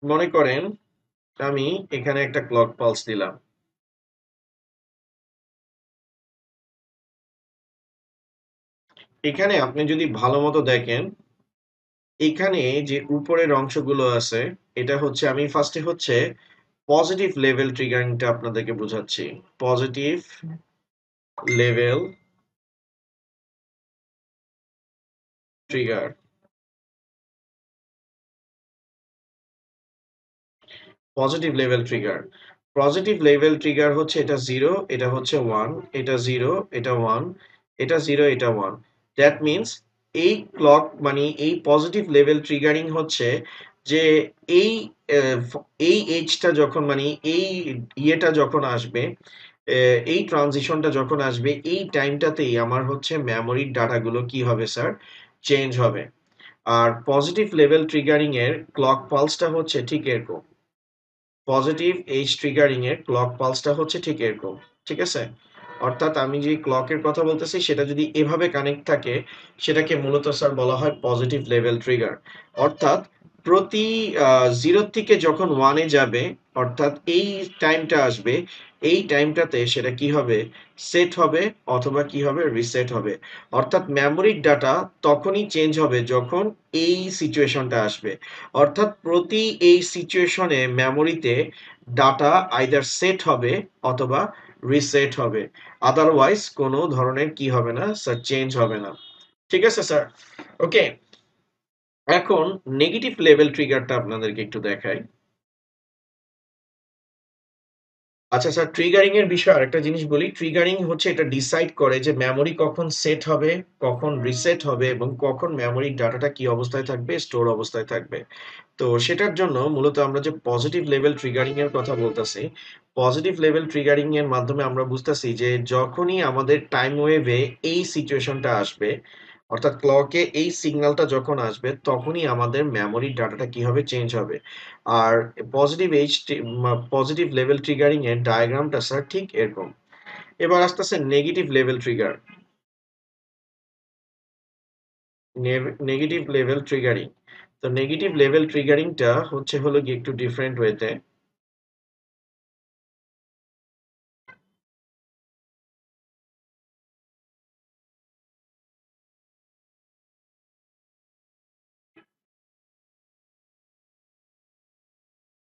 মনে করেন আমি এখানে একটা ক্লক পালস দিলাম। এখানে আপনি যদি ভালো মতো দেখেন, এখানে যে উপরের অংশগুলো আছে, এটা হচ্ছে আমি ফার্স্টে হচ্ছে পজিটিভ লেভেল ট্রিগারিংটা আপনাদেরকে বুঝাচ্ছি। Positive level trigger, positive level trigger. Positive level trigger হচ্ছে এটা 0, এটা হচ্ছে 1, এটা 0, এটা 1, এটা 0, এটা 1। দ্যাট মিনস এই ক্লক মানে এই পজিটিভ লেভেল ট্রিগারিং হচ্ছে যে এই এই এজটা যখন মানে এই ইয়েটা যখন আসবে, এই ট্রানজিশনটা যখন আসবে, এই টাইমটাতেই আমার হচ্ছে মেমোরির ডাটাগুলো কি হবে স্যার? চেঞ্জ হবে। আর পজিটিভ লেভেল ট্রিগারিং এর ক্লক পালসটা হচ্ছে ঠিক এরকম। পজিটিভ এইজ ট্রিগারিং এর ক্লক পালসটা হচ্ছে ঠিক এরকম। ঠিক আছে? অর্থাৎ আমি যে ক্লকের কথা বলতেছি সেটা যদি এভাবে কানেক্ট থাকে, সেটাকে মূলত স্যার বলা হয় পজিটিভ লেভেল ট্রিগার। অর্থাৎ প্রতি 0 থেকে যখন 1 এ যাবে, অর্থাৎ এই টাইমটা আসবে, এই টাইমটাতে সেটা কি হবে? সেট হবে অথবা কি হবে? রিসেট হবে। অর্থাৎ মেমোরির ডাটা তখনই চেঞ্জ হবে যখন এই সিচুয়েশনটা আসবে। অর্থাৎ প্রতি এই সিচুয়েশনে মেমোরিতে ডাটা আইদার সেট হবে অথবা রিসেট হবে। আদারওয়াইজ কোনো ধরনের কি হবে না স্যার? চেঞ্জ হবে না। ঠিক আছে স্যার? ওকে। এখন নেগেটিভ লেভেল ট্রিগারটা আপনাদেরকে একটু দেখাই। আচ্ছা স্যার, ট্রিগারিং এর বিষয়ে আরেকটা জিনিস বলি। ট্রিগারিং হচ্ছে এটা ডিসাইড করে যে মেমোরি কখন সেট হবে, কখন রিসেট হবে এবং কখন মেমোরির ডাটাটা কি অবস্থায় থাকবে, স্টোর অবস্থায় থাকবে। তো সেটার জন্য মূলত আমরা যে পজিটিভ লেভেল ট্রিগারিং এর কথা বলতেছি, পজিটিভ লেভেল ট্রিগারিং এর মাধ্যমে আমরা বুঝতেছি যে যখনই আমাদের টাইম ওয়েভে এই সিচুয়েশনটা আসবে, অর্থাৎ ক্লকে এই সিগন্যালটা যখন আসবে, তখনই আমাদের মেমোরির ডাটাটা কি হবে? চেঞ্জ হবে। আর positive H positive level triggering এর ডায়াগ্রামটা স্যার ঠিক এরকম। এবার আসতেছে negative level trigger. Negative level triggering. তো নেগেটিভ লেভেল ট্রিগারিংটা হচ্ছে হলো গিয়ে একটু ডিফারেন্ট ওয়েতে।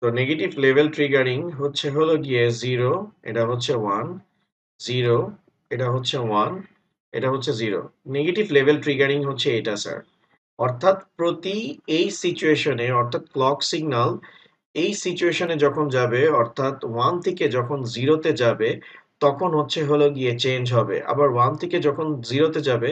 তো নেগেটিভ লেভেল ট্রিগারিং হচ্ছে হলো গিয়ে 0, এটা হচ্ছে 1, 0, এটা হচ্ছে 1, এটা হচ্ছে 0। নেগেটিভ লেভেল ট্রিগারিং হচ্ছে এটা স্যার। অর্থাৎ প্রতি এই সিচুয়েশনে, অর্থাৎ ক্লক সিগন্যাল এই সিচুয়েশনে যখন যাবে, অর্থাৎ 1 থেকে যখন 0 তে যাবে, তখন হচ্ছে হলো গিয়ে চেঞ্জ হবে। আবার 1 থেকে যখন 0 তে যাবে,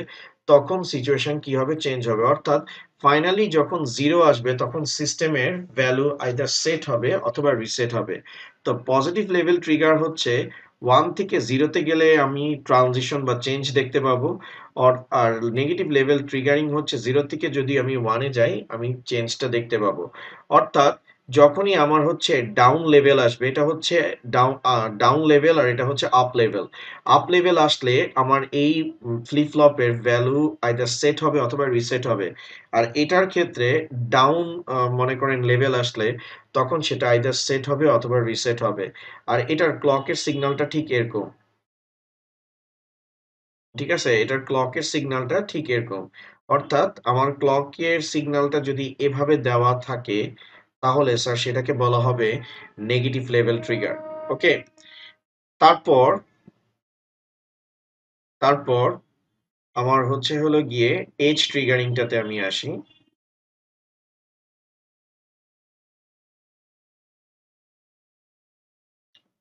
তখন সিচুয়েশন কি হবে? চেঞ্জ হবে। অর্থাৎ ফাইনালি যখন 0 আসবে, তখন সিস্টেমের ভ্যালু আইদার সেট হবে অথবা রিসেট হবে। তো পজিটিভ লেভেল ট্রিগার হচ্ছে 1 থেকে 0 তে গেলে আমি ট্রানজিশন বা চেঞ্জ দেখতে পাবো। আর নেগেটিভ লেভেল ট্রিগারিং হচ্ছে 0 থেকে যদি আমি 1 এ যাই, আমি চেঞ্জটা দেখতে পাবো। অর্থাৎ যখনই আমার হচ্ছে ডাউন লেভেল আসবে, এটা হচ্ছে ডাউন লেভেল আর এটা হচ্ছে আপ লেভেল। আপ লেভেল আসলে আমার এই ফ্লিপ ফ্লপের ভ্যালু আইদার সেট হবে অথবা রিসেট হবে। আর এটার ক্ষেত্রে ডাউন মনে করেন লেভেল আসলে তখন সেটা আইদার সেট হবে অথবা রিসেট হবে। আর এটার ক্লকের সিগন্যালটা ঠিক এরকম। ঠিক আছে? এটার ক্লকের সিগন্যালটা ঠিক এরকম। অর্থাৎ আমার ক্লকের সিগন্যালটা যদি এভাবে দেওয়া থাকে, তাহলে স্যার সেটাকে বলা হবে নেগেটিভ লেভেল ট্রিগার। ওকে? তারপর তারপর আমার হচ্ছে হলো গিয়ে এজ ট্রিগারিংটাতে আমি আসি।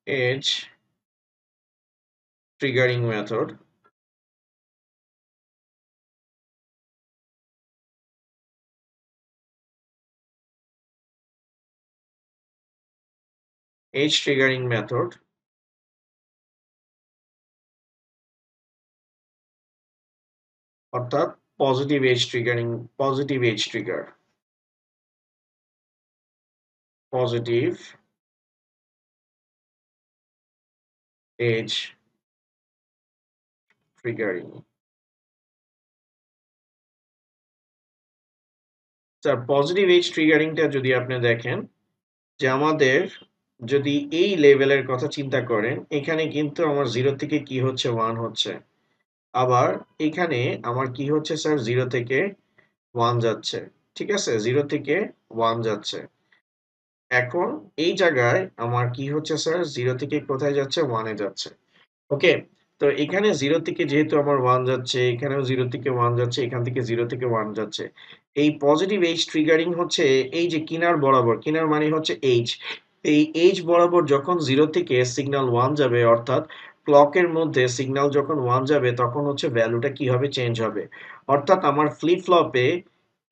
Edge triggering method. Edge triggering method অর্থাৎ positive edge triggering, positive edge trigger, positive edge triggering. Sir positive edge ট্রিগারিংটা যদি আপনি দেখেন যে আমাদের যদি এই লেভেলের কথা চিন্তা করেন, এখানে কিন্তু আমার 0 থেকে কি হচ্ছে? 1 হচ্ছে। আবার এখানে আমার কি হচ্ছে স্যার 0 থেকে 1 যাচ্ছে। ঠিক আছে? 0 থেকে 1 যাচ্ছে। এখন এই জায়গায় আমার কি হচ্ছে স্যার 0 থেকে কোথায় যাচ্ছে 1 এ যাচ্ছে। ওকে? তো এখানে 0 থেকে যেহেতু আমার 1 যাচ্ছে, এখানেও 0 থেকে 1 যাচ্ছে, এখান থেকে 0 থেকে 1 যাচ্ছে। এই পজিটিভ এজ ট্রিগারিং হচ্ছে এই যে কিনার বরাবর, কিনার মানে হচ্ছে এইজ। এই এইজ বরাবর যখন 0 থেকে সিগন্যাল 1 যাবে অর্থাৎ ক্লকের মধ্যে সিগন্যাল যখন 1 যাবে তখন হচ্ছে ভ্যালুটা কি হবে চেঞ্জ হবে। অর্থাৎ আমার ফ্লিপ ফ্লপে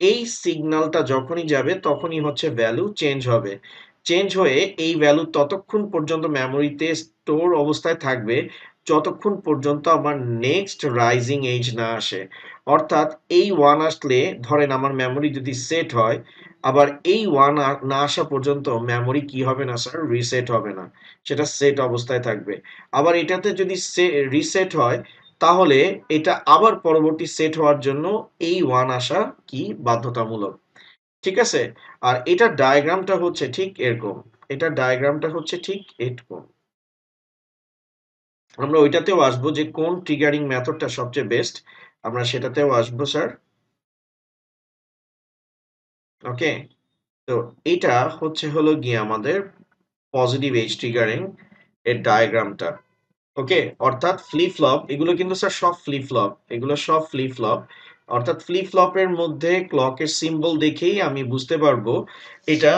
এই সিগন্যালটা যখনই যাবে তখনই হচ্ছে ভ্যালু চেঞ্জ হবে। চেঞ্জ হয়ে এই ভ্যালু ততক্ষণ পর্যন্ত মেমোরিতে স্টোর অবস্থায় থাকবে যতক্ষণ পর্যন্ত আমার নেক্সট রাইজিং এজ না আসে। অর্থাৎ এই 1 আসলে ধরেন আমার মেমোরি যদি সেট হয়, আবার এই 1 না আসা পর্যন্ত মেমোরি কি হবে না স্যার? রিসেট হবে না। সেটা সেট অবস্থায় থাকবে। আবার এটাতে যদি রিসেট হয় তাহলে এটা আবার পরবর্তী সেট হওয়ার জন্য এই 1 আসা কি বাধ্যতামূলক। ঠিক আছে? আর এটার ডায়াগ্রামটা হচ্ছে ঠিক এরকম। এটার ডায়াগ্রামটা হচ্ছে ঠিক এরকম। আমরা ওইটাতেও আসবো যে কোন ট্রিগারিং মেথডটা সবচেয়ে বেস্ট। আমরা সেটাতেও আসবো স্যার। ওকে? তো এটা হচ্ছে হলো গিয়ে আমাদের পজিটিভ এজ ট্রিগারিং এর ডায়াগ্রামটা। ওকে? অর্থাৎ ফ্লিপ ফ্লপ এগুলো কিন্তু স্যার সব ফ্লিপ ফ্লপ। এগুলো সব ফ্লিপ ফ্লপ। অর্থাৎ ফ্লিপ ফ্লপের মধ্যে ক্লকের সিম্বল দেখেই আমি বুঝতে পারবো এটা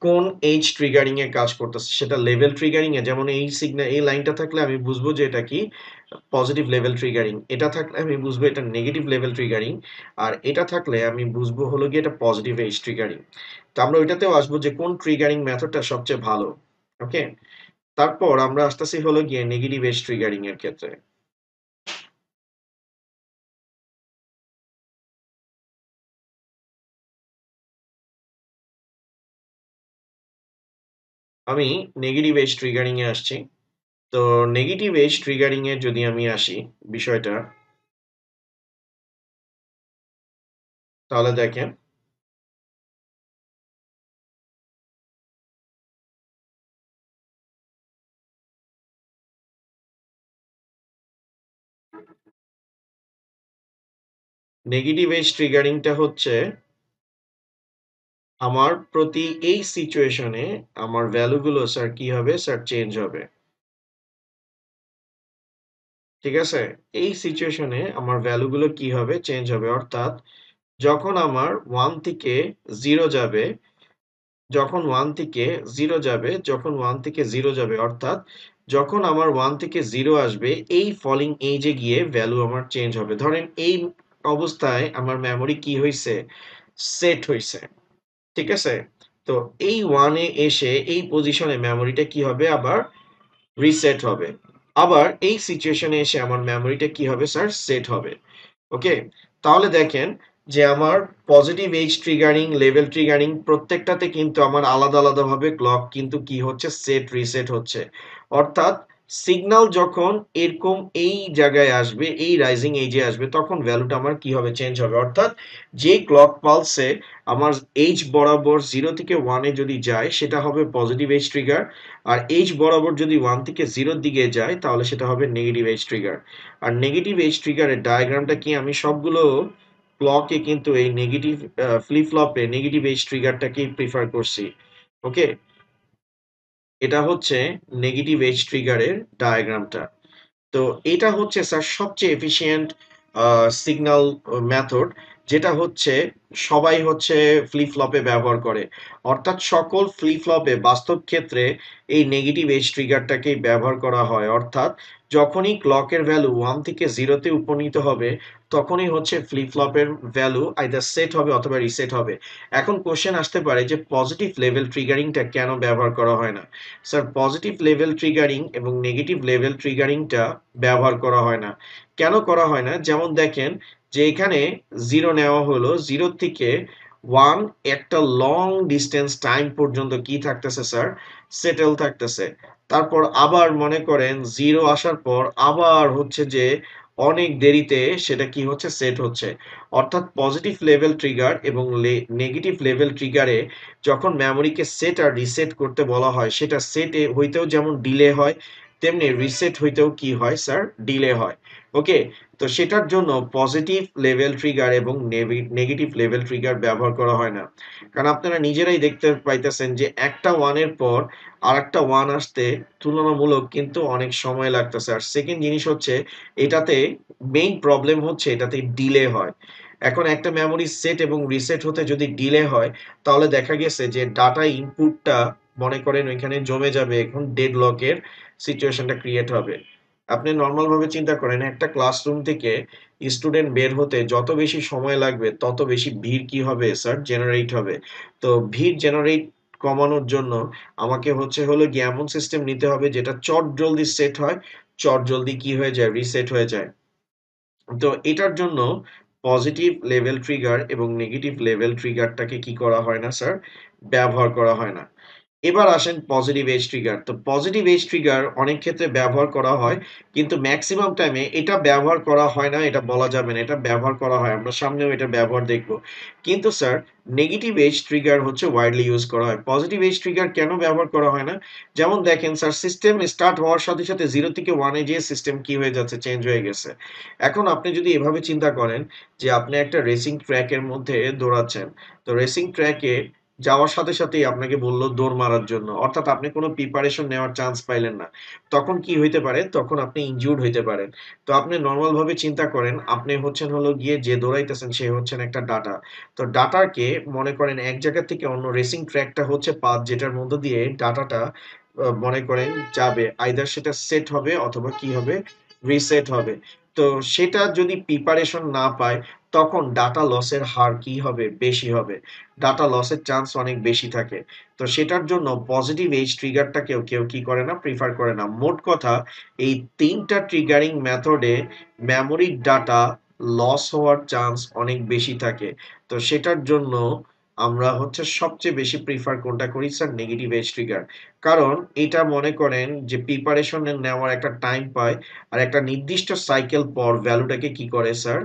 কোন এজ ট্রিগারিং এ কাজ করতেছে। সেটা লেভেল ট্রিগারিং এ যেমন এই এই লাইনটা থাকলে আমি বুঝবো যে এটা কি পজিটিভ লেভেল ট্রিগারিং। এটা থাকলে আমি বুঝবো এটা নেগেটিভ লেভেল ট্রিগারিং। আর এটা থাকলে আমি বুঝবো হলো গিয়ে এটা পজিটিভ এজ ট্রিগারিং। তো আমরা ওইটাতেও আসবো যে কোন ট্রিগারিং মেথডটা সবচেয়ে ভালো। ওকে? তারপর আমরা আসতেছি হলো গিয়ে নেগেটিভ এজ ট্রিগারিং এর ক্ষেত্রে। আমি নেগেটিভ এজ ট্রিগারিং এ আসছি। তো নেগেটিভ এজ ট্রিগারিং এ যদি আমি আসি বিষয়টা, তাহলে দেখেন নেগেটিভ এজ ট্রিগারিংটা হচ্ছে আমার প্রতি এই সিচুয়েশনে আমার ভ্যালু গুলো স্যার কি হবে? স্যার চেঞ্জ হবে। ঠিক আছে? এই সিচুয়েশনে আমার ভ্যালু গুলো কি হবে? চেঞ্জ হবে। অর্থাৎ যখন আমার 1 থেকে 0 যাবে, যখন 1 থেকে 0 যাবে, যখন 1 থেকে 0 যাবে অর্থাৎ যখন আমার 1 থেকে 0 আসবে এই ফলিং এজে গিয়ে ভ্যালু আমার চেঞ্জ হবে। ধরেন এই অবস্থায় আমার মেমোরি কি হইছে? সেট হইছে। ঠিক আছে? তো এই 1 এ এসে এই পজিশনে মেমোরিটা কি হবে? আবার রিসেট হবে। আবার এই সিচুয়েশনে এসে আমার মেমোরিটা কি হবে স্যার? সেট হবে। ওকে? তাহলে দেখেন যে আমার positive edge triggering, level triggering প্রত্যেকটাতে কিন্তু আমার আলাদা, আলাদাভাবে ক্লক কিন্তু কি হচ্ছে? সেট রিসেট হচ্ছে। অর্থাৎ সিগন্যাল যখন এরকম এই জায়গায় আসবে, এই রাইজিং এজে আসবে তখন ভ্যালুটা আমার কি হবে? চেঞ্জ হবে। অর্থাৎ যে ক্লক পালসে আমার এজ বরাবর 0 থেকে 1 এ যদি যায় সেটা হবে পজিটিভ এজ ট্রিগার। আর এজ বরাবর যদি 1 থেকে 0 এর দিকে যায় তাহলে সেটা হবে নেগেটিভ এজ ট্রিগার। আর নেগেটিভ এজ ট্রিগারের ডায়াগ্রামটা কি আমি সবগুলো ক্লকে কিন্তু এই নেগেটিভ ফ্লিপ ফ্লপে নেগেটিভ এজ ট্রিগারটাকেই প্রিফার করছি। ওকে? এটা হচ্ছে নেগেটিভ এজ ট্রিগারের ডায়াগ্রামটা। তো এটা হচ্ছে স্যার সবচেয়ে এফিশিয়েন্ট সিগন্যাল মেথড যেটা হচ্ছে সবাই হচ্ছে ফ্লিপ ফ্লপে ব্যবহার করে। অর্থাৎ সকল ফ্লিপ ফ্লপে বাস্তব ক্ষেত্রে এই নেগেটিভ এজ ট্রিগারটাকেই ব্যবহার করা হয়। অর্থাৎ যখনই ক্লকের ভ্যালু 1 থেকে 0 তে উপনীত হবে তখনই হচ্ছে ফ্লিপ ফ্লপের ভ্যালু আইদার সেট হবে অথবা রিসেট হবে। এখন কোশ্চেন আসতে পারে যে পজিটিভ লেভেল ট্রিগারিংটা কেন ব্যবহার করা হয় না? স্যার পজিটিভ লেভেল ট্রিগারিং এবং নেগেটিভ লেভেল ট্রিগারিংটা ব্যবহার করা হয় না। কেন করা হয় না? যেমন দেখেন যে এখানে 0 নেওয়া হলো, 0 থেকে 1 একটা লং ডিসট্যান্স টাইম পর্যন্ত কি থাকতেছে স্যার? সেটেল থাকতেছে। তারপর আবার মনে করেন 0 আসার পর আবার হচ্ছে যে অনেক দেরিতে সেটা কি হচ্ছে? সেট হচ্ছে। অর্থাৎ পজিটিভ লেভেল ট্রিগার এবং নেগেটিভ লেভেল ট্রিগারে যখন মেমোরিকে সেট আর রিসেট করতে বলা হয় সেটা সেট হইতেও যেমন ডিলে হয় তেমনি রিসেট হইতেও কি হয় স্যার ডিলে হয়। ওকে? তো সেটার জন্য পজিটিভ লেভেল ট্রিগার এবং নেগেটিভ লেভেল ট্রিগার ব্যবহার করা হয় না। কারণ আপনারা নিজেরাই দেখতে পাইতেছেন যে একটা 1 এর পর আরেকটা 1 আসতে তুলনামূলক কিন্তু অনেক সময় লাগতেছে। আর 2nd জিনিস হচ্ছে এটাতে মেইন প্রবলেম হচ্ছে এটাতে ডিলে হয়। এখন একটা মেমোরি সেট এবং রিসেট হতে যদি ডিলে হয়, তাহলে দেখা গেছে যে ডাটা ইনপুটটা মনে করেন ওইখানে জমে যাবে। এখন ডেডলক এর সিচুয়েশনটা ক্রিয়েট হবে। আপনি নরমাল ভাবে চিন্তা করেন একটা ক্লাসরুম থেকে স্টুডেন্ট বের হতে যত বেশি সময় লাগবে, তত বেশি ভিড় কি হবে স্যার? জেনারেট হবে। তো ভিড় জেনারেট কমানোর জন্য আমাকে হচ্ছে হলো গিয়ে এমন সিস্টেম নিতে হবে যেটা চটজলদি সেট হয়, চটজলদি কি হয়ে যায়? রিসেট হয়ে যায়। তো এটার জন্য পজিটিভ লেভেল ট্রিগার এবং নেগেটিভ লেভেল ট্রিগারটাকে কি করা হয় না স্যার? ব্যবহার করা হয় না। এবার আসেন পজিটিভ এজ ট্রিগার। তো পজিটিভ এজ ট্রিগার অনেক ক্ষেত্রে ব্যবহার করা হয়। কিন্তু মেক্সিমাম টাইমে এটা ব্যবহার করা হয় না, এটা বলা যাবে না। এটা ব্যবহার করা হয়। আমরা সামনেও এটার ব্যবহার দেখব। কিন্তু স্যার নেগেটিভ এজ ট্রিগার হচ্ছে ওয়াইডলি ইউস করা হয়। পজিটিভ এজ ট্রিগার কেন ব্যবহার করা হয় না? যেমন দেখেন স্যার সিস্টেম স্টার্ট হওয়ার সাথে 0 থেকে 1 এ যেয়ে সিস্টেম কি হয়ে যাচ্ছে? চেঞ্জ হয়ে গেছে। এখন আপনি যদি এভাবে চিন্তা করেন যে আপনি একটা রেসিং ট্র্যাক এর মধ্যে দৌড়াচ্ছেন। তো রেসিং ট্র্যাকে যাওয়ার সাথেই আপনাকে বলল দৌড় মারার জন্য। অর্থাৎ আপনি কোন প্রিপারেশন নেওয়ার চান্স পাইলেন না। তখন কি হইতে পারে? তখন আপনি ইনজিউরড হইতে পারেন। তো আপনি নরমাল ভাবে চিন্তা করেন, আপনি হচ্ছেন হলো গিয়ে যে দৌড়াইতেছেন সে হচ্ছেন একটা ডাটা। তো ডাটাকে মনে করেন এক জায়গা থেকে অন্য রেসিং ট্র্যাকটা হচ্ছে পাথ যেটার মধ্য দিয়ে ডাটাটা মনে করেন যাবে। আইদার সেটা সেট হবে অথবা কি হবে? রিসেট হবে। তো সেটা যদি প্রিপারেশন না পায়, তখন ডাটা লসের হার কি হবে? বেশি হবে। ডাটা লসের চান্স অনেক বেশি থাকে। তো সেটার জন্য পজিটিভ এজ ট্রিগারটাকেও কেউ কি করে না? প্রিফার করে না। মোট কথা এই ৩ টা ট্রিগারিং মেথডে মেমোরির ডাটা লস হওয়ার চান্স অনেক বেশি থাকে। তো সেটার জন্য আমরা হচ্ছে সবচেয়ে বেশি প্রিফার কোনটা করি স্যার? Negative edge trigger. কারণ এটা মনে করেন যে প্রিপারেশন নেওয়ার একটা টাইম পায়। আর একটা নির্দিষ্ট সাইকেল পর ভ্যালুটাকে কি করে স্যার?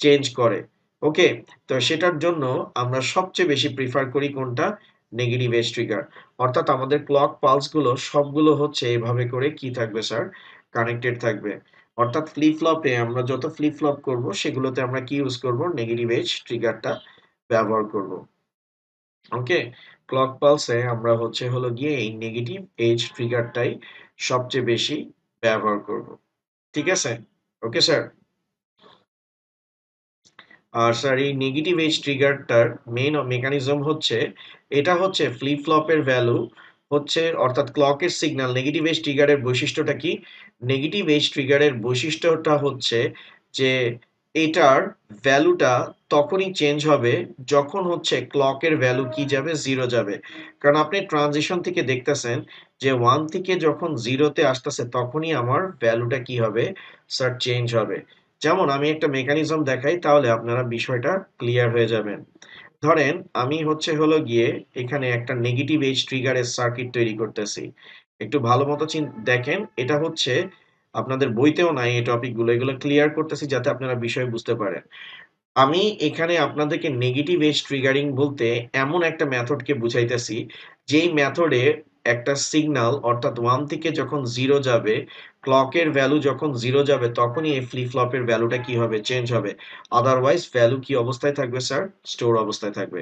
চেঞ্জ করে। ওকে? তো সেটার জন্য আমরা সবচেয়ে বেশি প্রিফার করি কোনটা? Negative edge trigger. অর্থাৎ আমাদের ক্লক পালস গুলো সবগুলো হচ্ছে এভাবে করে কি থাকবে স্যার? কানেক্টেড থাকবে। অর্থাৎ ফ্লিপ ফ্লপে আমরা যত ফ্লিপ ফ্লপ করব সেগুলোতে আমরা কি ইউস করব? নেগেটিভ এজ ট্রিগারটা ব্যবহার করব। ওকে? ক্লক পালসে আমরা হচ্ছে হলো গিয়ে এই নেগেটিভ এজ ট্রিগারটাই সবচেয়ে বেশি ব্যবহার করব। ঠিক আছে? Okay sir? আর স্যার এই নেগেটিভ এজ ট্রিগারটার মেইন মেকানিজম হচ্ছে এটা হচ্ছে ফ্লিপ ফ্লপের ভ্যালু হচ্ছে অর্থাৎ ক্লকের সিগন্যাল নেগেটিভ এজ ট্রিগারের বৈশিষ্ট্যটা কি? নেগেটিভ এজ ট্রিগারের বৈশিষ্ট্যটা হচ্ছে যে এটার ভ্যালুটা তখনই চেঞ্জ হবে যখন হচ্ছে ক্লকের ভ্যালু কি যাবে? 0 যাবে। কারণ আপনি ট্রানজিশন থেকে দেখতেছেন যে 1 থেকে যখন 0 তে আসতেছে তখনই আমার ভ্যালুটা কি হবে? স্যার চেঞ্জ হবে। যেমন আমি একটা মেকানিজম দেখাই তাহলে আপনারা বিষয়টা ক্লিয়ার হয়ে যাবেন। ধরেন আমি হচ্ছে হলো গিয়ে এখানে একটা নেগেটিভ এজ ট্রিগারের সার্কিট তৈরি করতেছি। একটু ভালো মতো দেখেন এটা হচ্ছে আপনাদের বইতেও নাই এই টপিক গুলো। এগুলো ক্লিয়ার করতেছি যাতে আপনারা বিষয় বুঝতে পারেন। আমি এখানে আপনাদেরকে নেগেটিভ এজ ট্রিগারিং বলতে এমন একটা মেথডকে বুঝাইতেছি, যেই মেথডে একটা সিগনাল অর্থাৎ 1 থেকে যখন 0 যাবে, ক্লকের ভ্যালু যখন 0 যাবে তখনই এই ফ্লিপ ফ্লপের ভ্যালুটা কি হবে? চেঞ্জ হবে। আদারওয়াইজ ভ্যালু কি অবস্থায় থাকবে স্যার? স্টোর অবস্থায় থাকবে।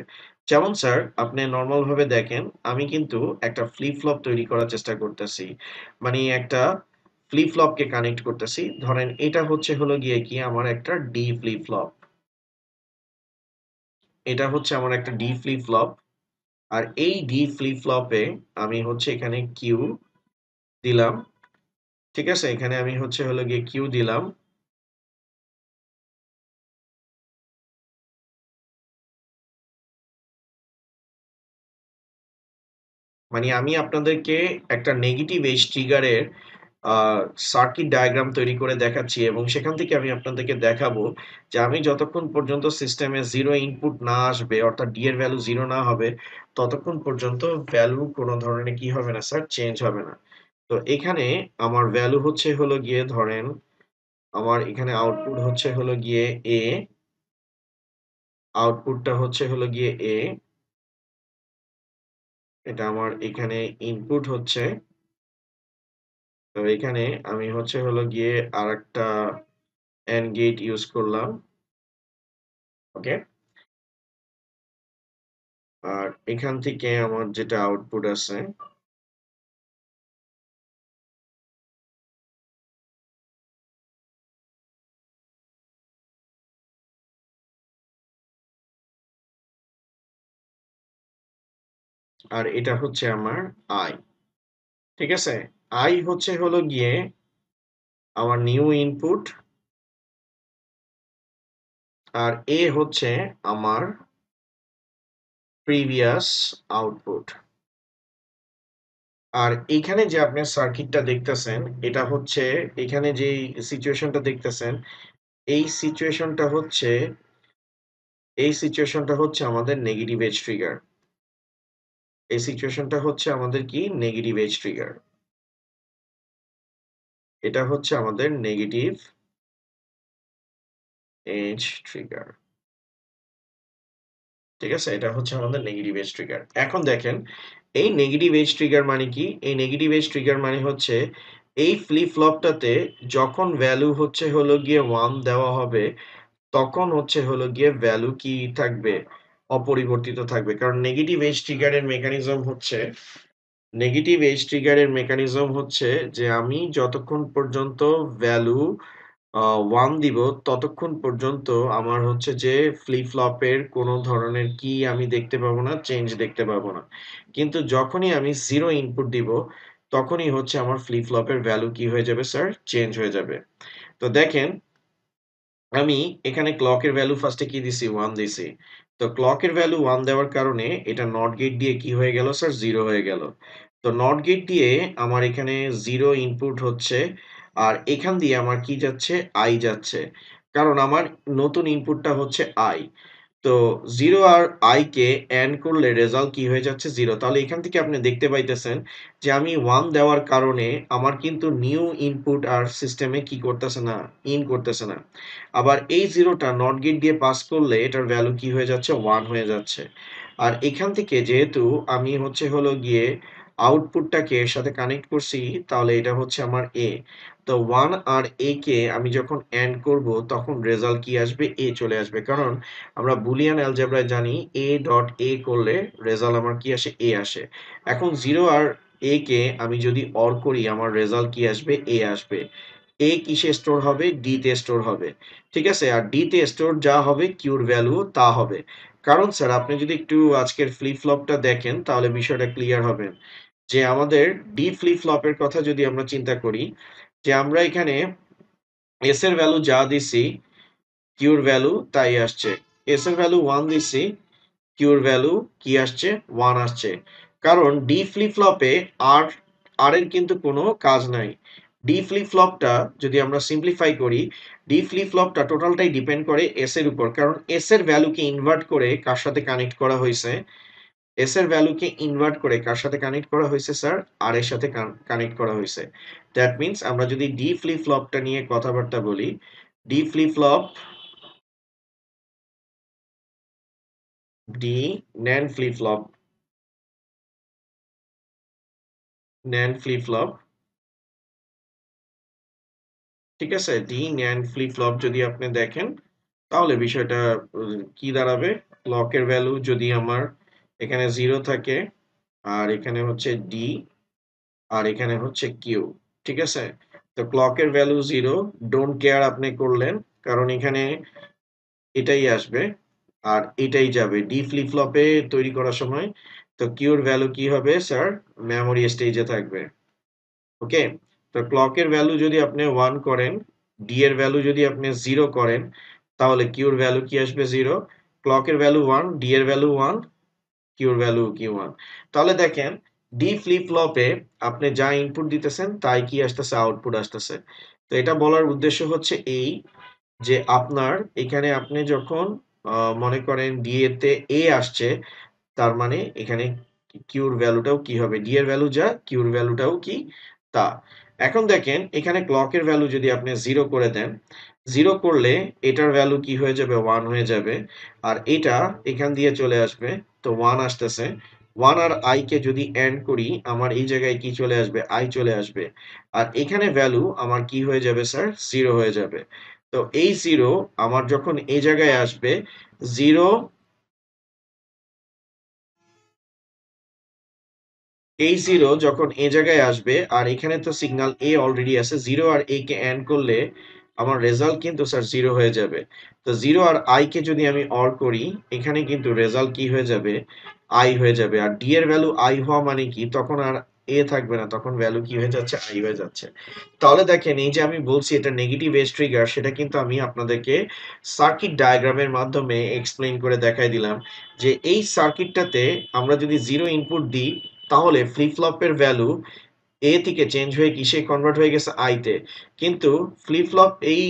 যেমন স্যার আপনি নরমাল ভাবে দেখেন, আমি কিন্তু একটা ফ্লিপ ফ্লপ তৈরি করার চেষ্টা করতেছি। মানে একটা ফ্লিপ ফ্লপকে কানেক্ট করতেছি। ধরেন এটা হচ্ছে হলো গিয়ে কি আমার একটা ডি ফ্লিপ ফ্লপ। এটা হচ্ছে আমার একটা ডি ফ্লিপ ফ্লপ। আর এই ডি ফ্লিপ ফ্লপে আমি হচ্ছে এখানে কিউ দিলাম। ঠিক আছে? এখানে আমি হচ্ছে হলো গিয়ে কিউ দিলাম। মানে আমি আপনাদেরকে একটা নেগেটিভ এজ ট্রিগারের আ সার্কিট ডায়াগ্রাম তৈরি করে দেখাচ্ছি এবং সেখান থেকে আমি আপনাদেরকে দেখাবো যে আমি যতক্ষণ পর্যন্ত সিস্টেমে 0 ইনপুট না আসবে অর্থাৎ ডি এর ভ্যালু 0 না হবে, ততক্ষণ পর্যন্ত ভ্যালু কোন ধরনের কি হবে না স্যার? চেঞ্জ হবে না। তো এখানে আমার ভ্যালু হচ্ছে হলো গিয়ে ধরেন আমার এখানে আউটপুট হচ্ছে হলো গিয়ে A, আউটপুটটা হচ্ছে হলো গিয়ে A, এটা আমার এখানে ইনপুট হচ্ছে। তো এখানে আমি হচ্ছে হলো গিয়ে আরেকটা এন্ড গেট ইউজ করলাম। ওকে, আর এখান থেকে আমার যেটা আউটপুট আছে আর এটা হচ্ছে আমার আই। ঠিক আছে, আই হচ্ছে হলো গিয়ে আমার নিউ ইনপুট, আর এ হচ্ছে আমার প্রিভিয়াস আউটপুট। আর এখানে যে আপনি সার্কিটটা দেখতেছেন, এটা হচ্ছে এখানে যে সিচুয়েশনটা দেখতেছেন, এই সিচুয়েশনটা হচ্ছে আমাদের নেগেটিভ এজ ট্রিগার। এই সিচুয়েশনটা হচ্ছে আমাদের কি নেগেটিভ এজ ট্রিগার। এটা হচ্ছে আমাদের নেগেটিভ এজ ট্রিগার। ঠিক আছে, এটা হচ্ছে আমাদের নেগেটিভ এজ ট্রিগার। এখন দেখেন, এই নেগেটিভ এজ ট্রিগার মানে কি? এই নেগেটিভ এজ ট্রিগার মানে হচ্ছে এই ফ্লিপ ফ্লপটাতে যখন ভ্যালু হচ্ছে হলো গিয়ে 1 দেওয়া হবে, তখন হচ্ছে হলো গিয়ে ভ্যালু কি থাকবে? অপরিবর্তিত থাকবে। কারণ নেগেটিভ এজ ট্রিগারের মেকানিজম হচ্ছে যে আমি যতক্ষণ পর্যন্ত ভ্যালু 1 দিব ততক্ষণ পর্যন্ত আমার হচ্ছে যে ফ্লিপ ফ্লপের কোনো ধরনের কি আমি দেখতে পাবো না, চেঞ্জ দেখতে পাবো না। কিন্তু যখনই আমি 0 ইনপুট দিব, তখনই হচ্ছে আমার ফ্লিপ ফ্লপের ভ্যালু কি হয়ে যাবে স্যার? চেঞ্জ হয়ে যাবে। তো দেখেন, আমি এখানে ক্লকের ভ্যালু ফার্স্টে কি দিছি? 1 দিছি। তো ক্লকের ভ্যালু 1 দেওয়ার কারণে এটা নট গেট দিয়ে কি হয়ে গেল স্যার? 0 হয়ে গেল। তো নট গেট দিয়ে আমার এখানে 0 ইনপুট হচ্ছে, আর এখান দিয়ে আমার কি যাচ্ছে? I যাচ্ছে। কারণ আমার নতুন ইনপুটটা হচ্ছে I। তো 0 আর I কে এন্ড করলে রেজাল্ট কি হয়ে যাচ্ছে? 0। তাহলে এখান থেকে আপনি দেখতে পাইতেছেন যে আমি 1 দেওয়ার কারণে আমার কিন্তু নিউ ইনপুট আর সিস্টেমে কি করতেছে না? ইন করতেছে না। আবার এই 0 টা নট গেট দিয়ে পাস করলে এটার ভ্যালু কি হয়ে যাচ্ছে? 1 হয়ে যাচ্ছে। আর এখান থেকে যেহেতু আমি হচ্ছে হলো গিয়ে আউটপুটটাকে এর সাথে কানেক্ট করছি, তাহলে এটা হচ্ছে আমার A। তো 1 আর A কে আমি যখন এন্ড করব তখন রেজাল্ট কি আসবে? A চলে আসবে। কারণ আমরা বুলিয়ান অ্যালজেব্রায় জানি A ডট A করলে রেজাল্ট আমার কি আসে? A আসে। এখন 0 আর A কে আমি যদি OR করি আমার রেজাল্ট কি আসবে? A আসবে। A কিসে স্টোর হবে? D তে স্টোর হবে। ঠিক আছে? আর D তে স্টোর যা হবে Q এর ভ্যালু তা হবে। কারণ স্যার আপনি যদি একটু আজকের ফ্লিপ ফ্লপটা দেখেন তাহলে বিষয়টা ক্লিয়ার হবে। যে আমাদের D ফ্লিপ ফ্লপের কথা যদি আমরা চিন্তা করি, যে আমরা এখানে S এর ভ্যালু যা দিছি Q এর ভ্যালু তাই আসছে। S এর ভ্যালু 1 দিছি, Q এর ভ্যালু কি আসছে? 1 আসছে। কারণ D ফ্লিপ ফ্লপে R এর কিন্তু কোনো কাজ নাই। D ফ্লিপ ফ্লপটা যদি আমরা সিম্পলিফাই করি, D ফ্লিপ ফ্লপটা টোটালটাই ডিপেন্ড করে S এর উপর। কারণ S এর ভ্যালুকে ইনভার্ট করে কার সাথে কানেক্ট করা হইছে? S এর ভ্যালুকে ইনভার্ট করে কার সাথে কানেক্ট করা হইছে স্যার? R এর সাথে কানেক্ট করা হইছে। দ্যাট মিনস আমরা যদি D ফ্লিপ ফ্লপটা নিয়ে কথাবার্তা বলি, D flip flop, D NAND flip flop, NAND flip flop, ঠিক আছে? D NAND ফ্লিপ ফ্লপ যদি আপনি দেখেন তাহলে বিষয়টা কি দাঁড়াবে? ক্লকের ভ্যালু যদি আমার এখানে 0 থাকে, আর এখানে হচ্ছে D, আর এখানে হচ্ছে Q। ঠিক আছে? তো ক্লকের ভ্যালু 0, ডোন্ট কেয়ার আপনি করলেন। কারণ এখানে এটাই আসবে আর এটাই যাবে ডি ফ্লিপ ফ্লপে তৈরি করার সময়। তো কিউর ভ্যালু কি হবে স্যার? মেমোরি স্টেজে থাকবে। ওকে, তো ক্লকের ভ্যালু যদি আপনি 1 করেন, ডি এর ভ্যালু যদি আপনি 0 করেন, তাহলে কিউর ভ্যালু কি আসবে? 0। ক্লকের ভ্যালু 1, ডি এর ভ্যালু 1, কিউর ভ্যালু Q1। তাহলে দেখেন, ডি ফ্লিপ ফ্লপে আপনি যা ইনপুট দিতেছেন তাই কি আসতেছে? আউটপুট আসতেছে। তো এটা বলার উদ্দেশ্য হচ্ছে এই যে আপনার এখানে আপনি যখন মনে করেন ডি তে এ আসছে, তার মানে এখানে কিউর ভ্যালুটাও কি হবে? ডি এর ভ্যালু যা, কিউর ভ্যালুটাও কি তা। এখন দেখেন এখানে ক্লকের ভ্যালু যদি আপনি 0 করে দেন, 0 করলে এটার ভ্যালু কি হয়ে যাবে? 1 হয়ে যাবে। আর এটা এখান দিয়ে চলে আসবে। তো 1 আসতেছে। 1 আর I কে যদি এন্ড করি, আমার এই জায়গায় কি চলে আসবে? I চলে আসবে। আর এখানে ভ্যালু আমার কি হয়ে যাবে স্যার? 0 হয়ে যাবে। তো এই 0 আমার যখন এই জায়গায় আসবে 0 এই 0 যখন এ জায়গায় আসবে আর এখানে তো সিগন্যাল A অলরেডি আছে 0 আর A কে এন্ড করলে আমার রেজাল্ট কিন্তু স্যার 0 হয়ে যাবে। তো 0 আর I কে যদি আমি অর করি এখানে কিন্তু রেজাল্ট কি হয়ে যাবে I হয়ে যাবে। আর D এর ভ্যালু I হওয়া মানে কি তখন আর A থাকবে না, তখন ভ্যালু কি হয়ে যাচ্ছে I হয়ে যাচ্ছে। তাহলে দেখেন এই যে আমি বলছি এটা নেগেটিভ এজ ট্রিগার, সেটা কিন্তু আমি আপনাদেরকে সার্কিট ডায়াগ্রামের মাধ্যমে এক্সপ্লেইন করে দেখাই দিলাম যে এই সার্কিটটাতে আমরা যদি 0 ইনপুট দিই তাহলে ফ্লিপ ফ্লপের ভ্যালু এ থেকে চেঞ্জ হয়ে কিসে কনভার্ট হয়ে গেছে আইতে। কিন্তু ফ্লিপ ফ্লপ এই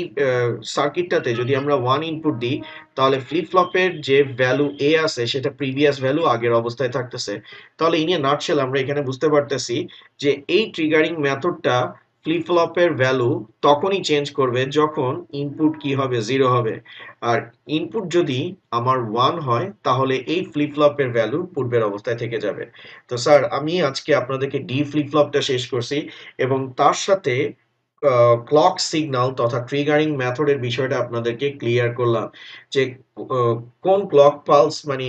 সার্কিটটাতে যদি আমরা 1 ইনপুট দিই তাহলে ফ্লিপ ফ্লপের যে ভ্যালু এ আছে সেটা প্রিভিয়াস ভ্যালু আগের অবস্থায় থাকতেছে। তাহলে ইন এ নাটশেল আমরা এখানে বুঝতে পারতেছি যে এই ট্রিগারিং মেথডটা ফ্লিপ ফ্লপের ভ্যালু তখনই চেঞ্জ করবে যখন ইনপুট কি হবে 0 হবে। আর ইনপুট যদি আমার 1 হয় তাহলে এই ফ্লিপ ফ্লপের ভ্যালু পূর্বের অবস্থায় থেকে যাবে। তো স্যার আমি আজকে আপনাদেরকে ডি ফ্লিপ ফ্লপটা শেষ করছি এবং তার সাথে ক্লক সিগন্যাল তথা ট্রিগারিং মেথডের বিষয়টা আপনাদেরকে ক্লিয়ার করলাম যে কোন ক্লক পালস মানে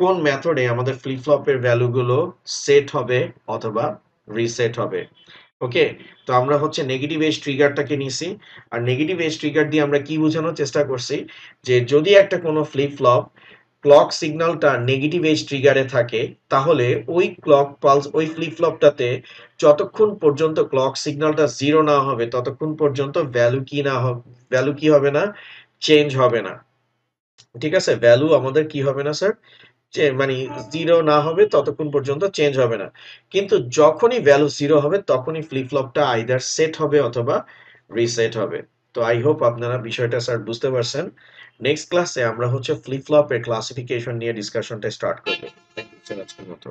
কোন মেথডে আমাদের ফ্লিপ ফ্লপের ভ্যালুগুলো সেট হবে অথবা রিসেট হবে। ওকে, তো আমরা হচ্ছে নেগেটিভ এজ ট্রিগারটাকে নিছি। আর নেগেটিভ এজ ট্রিগার দিয়ে আমরা কি বোঝানোর চেষ্টা করছি যে যদি একটা কোনো ফ্লিপ ফ্লপ ক্লক সিগন্যালটা নেগেটিভ এজ ট্রিগারে থাকে তাহলে ওই ক্লক পালস ওই ফ্লিপ ফ্লপটাতে যতক্ষণ পর্যন্ত ক্লক সিগন্যালটা 0 না হবে ততক্ষণ পর্যন্ত ভ্যালু কি হবে না চেঞ্জ হবে না। ঠিক আছে, ভ্যালু আমাদের কি হবে না স্যার মানে 0 না হবে ততক্ষণ পর্যন্ত চেঞ্জ হবে না। কিন্তু যখনই ভ্যালু 0 হবে তখনই ফ্লিপ ফ্লপটা আইদার সেট হবে অথবা রিসেট হবে। তো আই হোপ আপনারা বিষয়টা স্যার বুঝতে পারছেন। নেক্সট ক্লাসে আমরা হচ্ছে ফ্লিপ ফ্লপের ক্লাসিফিকেশন নিয়ে ডিসকাশনটা স্টার্ট করব। থ্যাংক ইউ স্যার আজকের মতো।